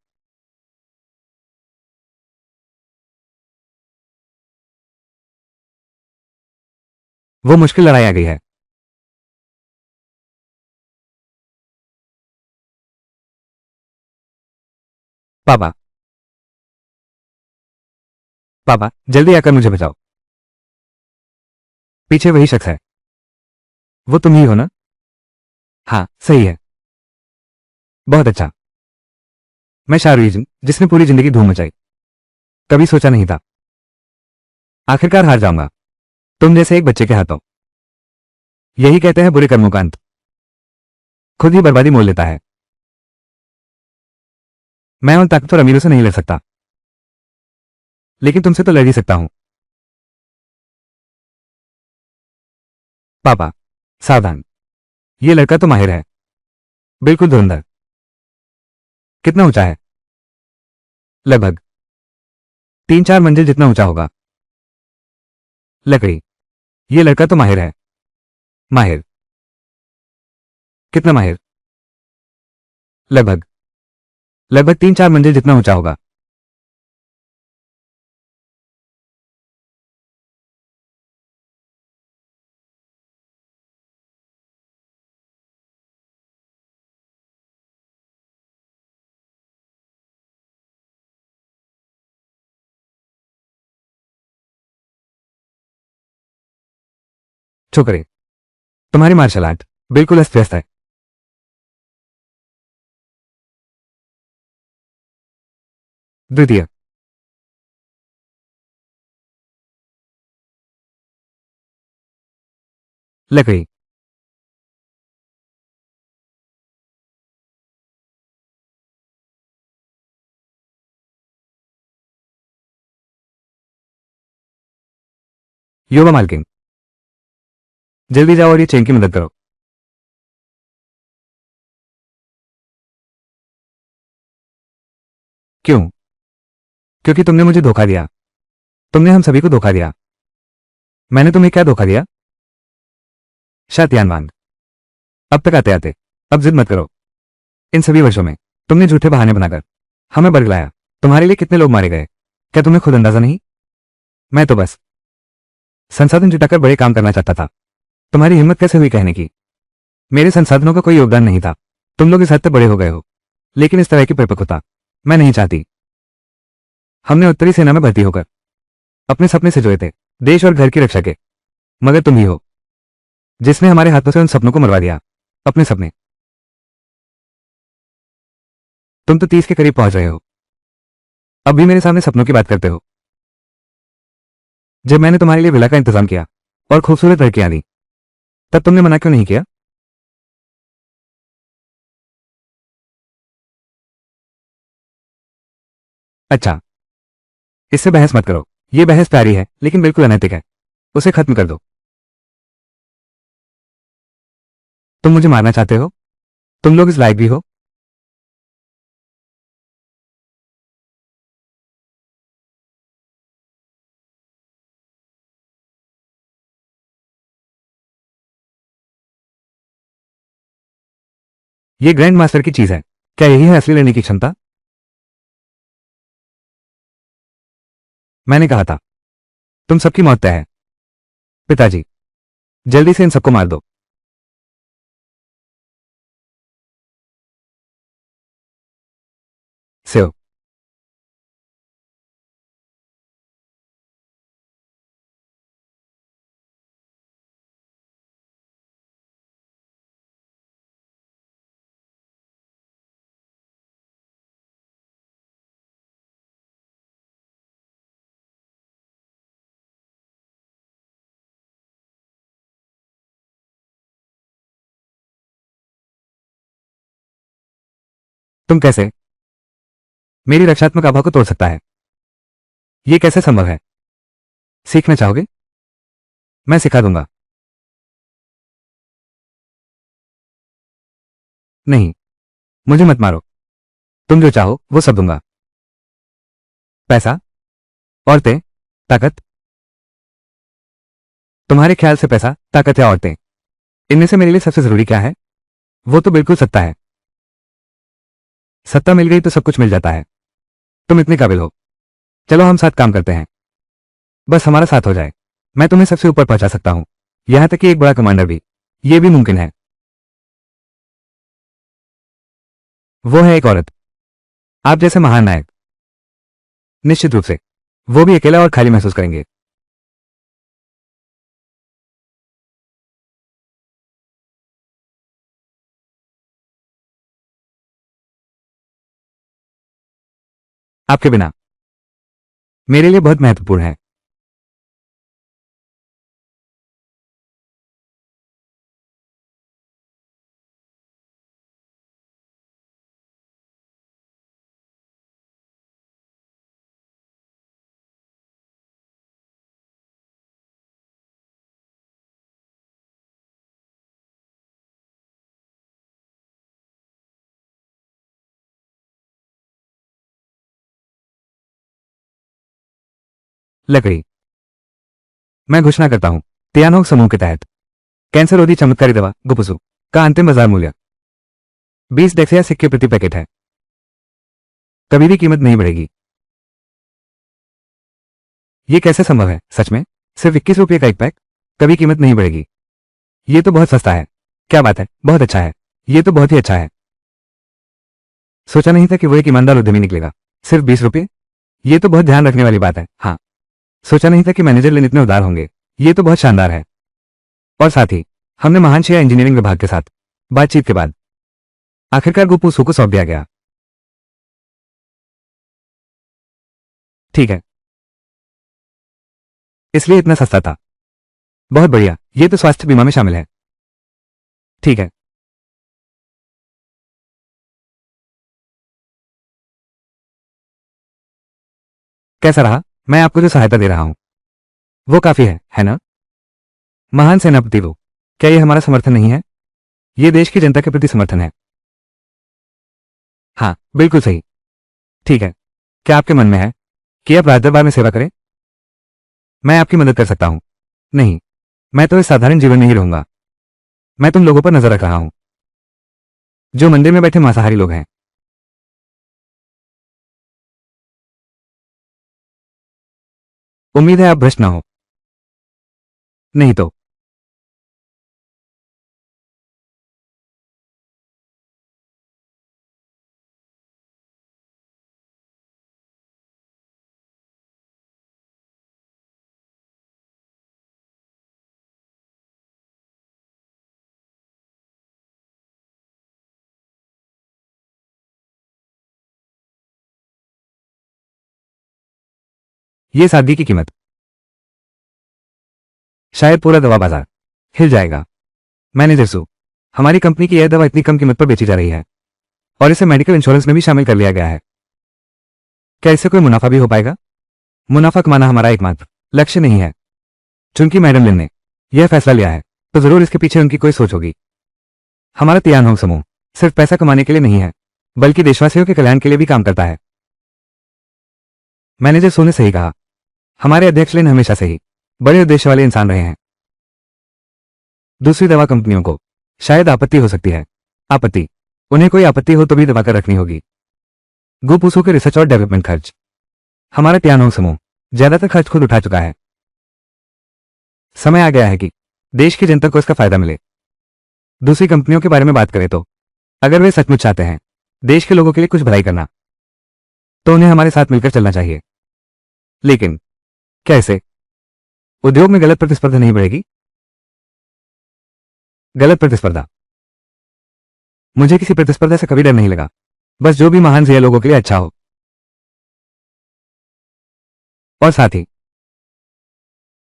वो मुश्किल लड़ाई आ गई है। पापा, पापा, जल्दी आकर मुझे बचाओ। पीछे वही शख्स है। वो तुम ही हो ना? हाँ, सही है। बहुत अच्छा। मैं शाहरुख जिसने पूरी जिंदगी धूम मचाई। कभी सोचा नहीं था आखिरकार हार जाऊंगा तुम जैसे एक बच्चे के हाथों। यही कहते हैं बुरे कर्मों का अंत खुद ही बर्बादी मोल लेता है। मैं उन ताकतवर अमीरों से नहीं लड़ सकता, लेकिन तुमसे तो लड़ ही सकता हूं। पापा, सावधान। ये लड़का तो माहिर है। बिल्कुल धुरंधर। कितना ऊंचा है? लगभग 3-4 मंजिल जितना ऊंचा होगा। लकड़ी। ये लड़का तो माहिर है। माहिर। कितना माहिर? लगभग लगभग 3-4 मंजिल जितना ऊंचा होगा। छोकरे, तुम्हारी मार्शल आर्ट बिल्कुल अस्त व्यस्त है। द्वितीय। लकड़ी। युवा मालकिन, जल्दी जाओ और ये चेन की मदद करो। क्यों? क्योंकि तुमने मुझे धोखा दिया। तुमने हम सभी को धोखा दिया। मैंने तुम्हें क्या धोखा दिया? शातियानवान। अब तक आते आते अब जिद मत करो। इन सभी वर्षों में तुमने झूठे बहाने बनाकर हमें बरगलाया। तुम्हारे लिए कितने लोग मारे गए, क्या तुम्हें खुद अंदाजा नहीं? मैं तो बस संसाधन जुटाकर बड़े काम करना चाहता था। तुम्हारी हिम्मत कैसे हुई कहने की? मेरे संसाधनों का कोई योगदान नहीं था। तुम लोग इस हद तक बड़े हो गए हो, लेकिन इस तरह की परिपक्वता मैं नहीं चाहती। हमने उत्तरी सेना में भर्ती होकर अपने सपने से जोए थे, देश और घर की रक्षा के। मगर तुम ही हो जिसने हमारे हाथों से उन सपनों को मरवा दिया। अपने सपने। तुम तो 30 के करीब पहुंच रहे हो, अब भी मेरे सामने सपनों की बात करते हो। जब मैंने तुम्हारे लिए विला का इंतजाम किया और खूबसूरत लड़कियां दी, तब तुमने मना क्यों नहीं किया? अच्छा, इससे बहस मत करो। ये बहस प्यारी है लेकिन बिल्कुल अनैतिक है। उसे खत्म कर दो। तुम मुझे मारना चाहते हो? तुम लोग इस लायक भी हो? ये ग्रैंड मास्टर की चीज है। क्या यही है असली लड़ने की क्षमता? मैंने कहा था तुम सबकी मौत तय है। पिताजी, जल्दी से इन सबको मार दो। सेव। तुम कैसे मेरी रक्षात्मक आभा को तोड़ सकता है? ये कैसे संभव है? सीखना चाहोगे? मैं सिखा दूंगा। नहीं, मुझे मत मारो। तुम जो चाहो वो सब दूंगा। पैसा, औरतें, ताकत। तुम्हारे ख्याल से पैसा, ताकत या औरतें, इनमें से मेरे लिए सबसे जरूरी क्या है? वो तो बिल्कुल सत्ता है। सत्ता मिल गई तो सब कुछ मिल जाता है। तुम इतने काबिल हो। चलो हम साथ काम करते हैं। बस हमारा साथ हो जाए, मैं तुम्हें सबसे ऊपर पहुंचा सकता हूं, यहां तक कि एक बड़ा कमांडर भी। यह भी मुमकिन है। वो है एक औरत, आप जैसे महान नायक। निश्चित रूप से। वो भी अकेला और खाली महसूस करेंगे। आपके बिना मेरे लिए बहुत महत्वपूर्ण है। लकड़ी। मैं घोषणा करता हूं, तियानोंग समूह के तहत कैंसर रोधी चमत्कारी दवा गुपुसु का अंतिम बाजार मूल्य 20 डेक्सिया सिक्के प्रति पैकेट है। कभी भी कीमत नहीं बढ़ेगी। ये कैसे संभव है? सच में सिर्फ 21 रुपये का एक पैक? कभी कीमत नहीं बढ़ेगी। ये तो बहुत सस्ता है। क्या बात है, बहुत अच्छा है। ये तो बहुत ही अच्छा है। सोचा नहीं था कि वो एक ईमानदार उद्यमी निकलेगा। सिर्फ 20 रुपये? ये तो बहुत ध्यान रखने वाली बात है। हाँ, सोचा नहीं था कि मैनेजर लेन इतने उदार होंगे। ये तो बहुत शानदार है। और साथ ही हमने महान शेया इंजीनियरिंग विभाग के साथ बातचीत के बाद आखिरकार गुपूसू को सौंप दिया गया। ठीक है, इसलिए इतना सस्ता था। बहुत बढ़िया, ये तो स्वास्थ्य बीमा में शामिल है। ठीक है। कैसा रहा? मैं आपको जो सहायता दे रहा हूं वो काफी है ना? महान सेनापति वो, क्या ये हमारा समर्थन नहीं है? ये देश की जनता के प्रति समर्थन है। हाँ, बिल्कुल सही। ठीक है, क्या आपके मन में है कि आप राजदरबार में सेवा करें? मैं आपकी मदद कर सकता हूं। नहीं, मैं तो इस साधारण जीवन में ही रहूंगा। मैं तुम लोगों पर नजर रख रहा हूं, जो मंदिर में बैठे मांसाहारी लोग हैं। उम्मीद है आप भ्रष्ट ना हो। नहीं तो ये सादगी की कीमत, शायद पूरा दवा बाजार हिल जाएगा। मैनेजर सू, हमारी कंपनी की यह दवा इतनी कम कीमत पर बेची जा रही है और इसे मेडिकल इंश्योरेंस में भी शामिल कर लिया गया है। क्या इससे कोई मुनाफा भी हो पाएगा? मुनाफा कमाना हमारा एकमात्र लक्ष्य नहीं है। चूंकि मैडम लिन ने यह फैसला लिया है तो जरूर इसके पीछे उनकी कोई सोच होगी। हमारा तियानहोंग समूह सिर्फ पैसा कमाने के लिए नहीं है, बल्कि देशवासियों के कल्याण के लिए भी काम करता है। मैनेजर सू ने सही कहा। हमारे अध्यक्ष लिन हमेशा से ही बड़े उद्देश्य वाले इंसान रहे हैं। दूसरी दवा कंपनियों को शायद आपत्ति हो सकती है। आपत्ति? उन्हें कोई आपत्ति हो तो भी दबा कर रखनी होगी। गुपूसू के रिसर्च और डेवलपमेंट खर्च हमारा तियानहोंग समूह ज्यादातर खर्च खुद उठा चुका है। समय आ गया है कि देश की जनता को इसका फायदा मिले। दूसरी कंपनियों के बारे में बात करें तो अगर वे सचमुच चाहते हैं देश के लोगों के लिए कुछ भलाई करना, तो उन्हें हमारे साथ मिलकर चलना चाहिए। लेकिन कैसे? उद्योग में गलत प्रतिस्पर्धा नहीं बढ़ेगी? गलत प्रतिस्पर्धा? मुझे किसी प्रतिस्पर्धा से कभी डर नहीं लगा, बस जो भी महान जिया लोगों के लिए अच्छा हो। और साथ ही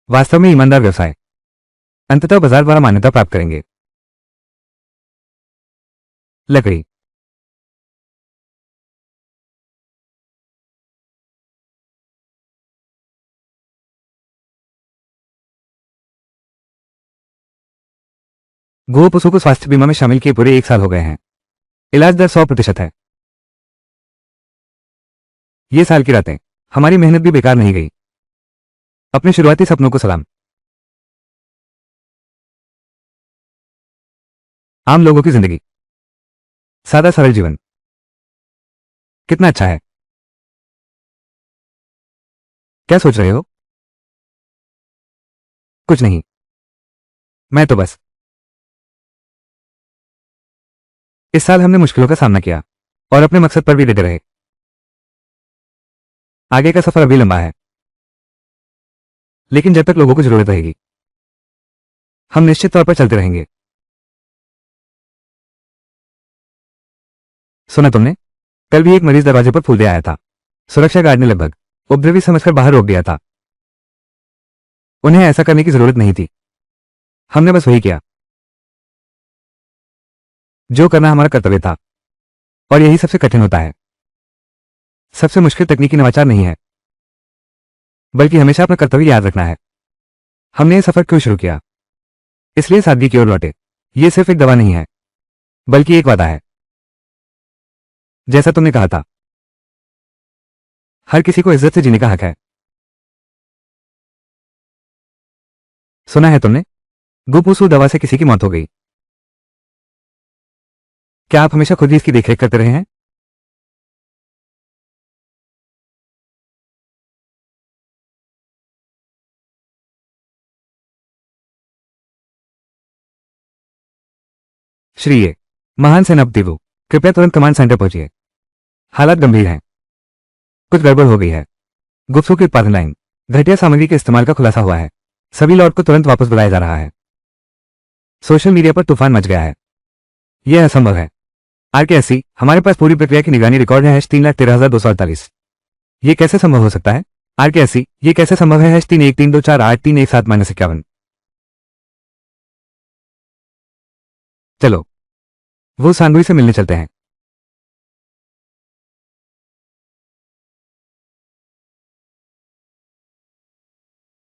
वास्तव में ईमानदार व्यवसाय अंततः बाजार द्वारा मान्यता प्राप्त करेंगे। लकड़ी। गोपुसु को स्वास्थ्य बीमा में शामिल किए पूरे 1 साल हो गए हैं। इलाज दर 100% है। ये साल की रातें, हमारी मेहनत भी बेकार नहीं गई। अपने शुरुआती सपनों को सलाम। आम लोगों की जिंदगी, सादा सरल जीवन, कितना अच्छा है। क्या सोच रहे हो? कुछ नहीं, मैं तो बस। इस साल हमने मुश्किलों का सामना किया और अपने मकसद पर भी डटे रहे। आगे का सफर अभी लंबा है, लेकिन जब तक लोगों को जरूरत रहेगी, हम निश्चित तौर पर चलते रहेंगे। सुना तुमने? कल भी एक मरीज दरवाजे पर फूल दे आया था। सुरक्षा गार्ड ने लगभग उपद्रवी समझकर बाहर रोक दिया था। उन्हें ऐसा करने की जरूरत नहीं थी। हमने बस वही किया जो करना हमारा कर्तव्य था, और यही सबसे कठिन होता है। सबसे मुश्किल तकनीकी नवाचार नहीं है, बल्कि हमेशा अपना कर्तव्य याद रखना है। हमने ये सफर क्यों शुरू किया? इसलिए सादगी की ओर लौटे। ये सिर्फ एक दवा नहीं है, बल्कि एक वादा है। जैसा तुमने कहा था, हर किसी को इज्जत से जीने का हक है। सुना है तुमने? गुपुसु दवा से किसी की मौत हो गई। क्या आप हमेशा खुद ही इसकी देखरेख करते रहे हैं? श्रीय महान सेनापति, कृपया तुरंत कमांड सेंटर पहुंचिए। हालात गंभीर हैं। कुछ गड़बड़ हो गई है। गुप्सु की उत्पादन लाइन, घटिया सामग्री के इस्तेमाल का खुलासा हुआ है। सभी लॉट को तुरंत वापस बुलाया जा रहा है। सोशल मीडिया पर तूफान मच गया है। यह असंभव है। RKSC, हमारे पास पूरी प्रक्रिया की निगरानी रिकॉर्ड है। 3,13,248। ये कैसे संभव हो सकता है? RKSC, ये कैसे संभव है? 3,1,3,2,4,8,3,1,7 -51। चलो वो सांगुई से मिलने चलते हैं।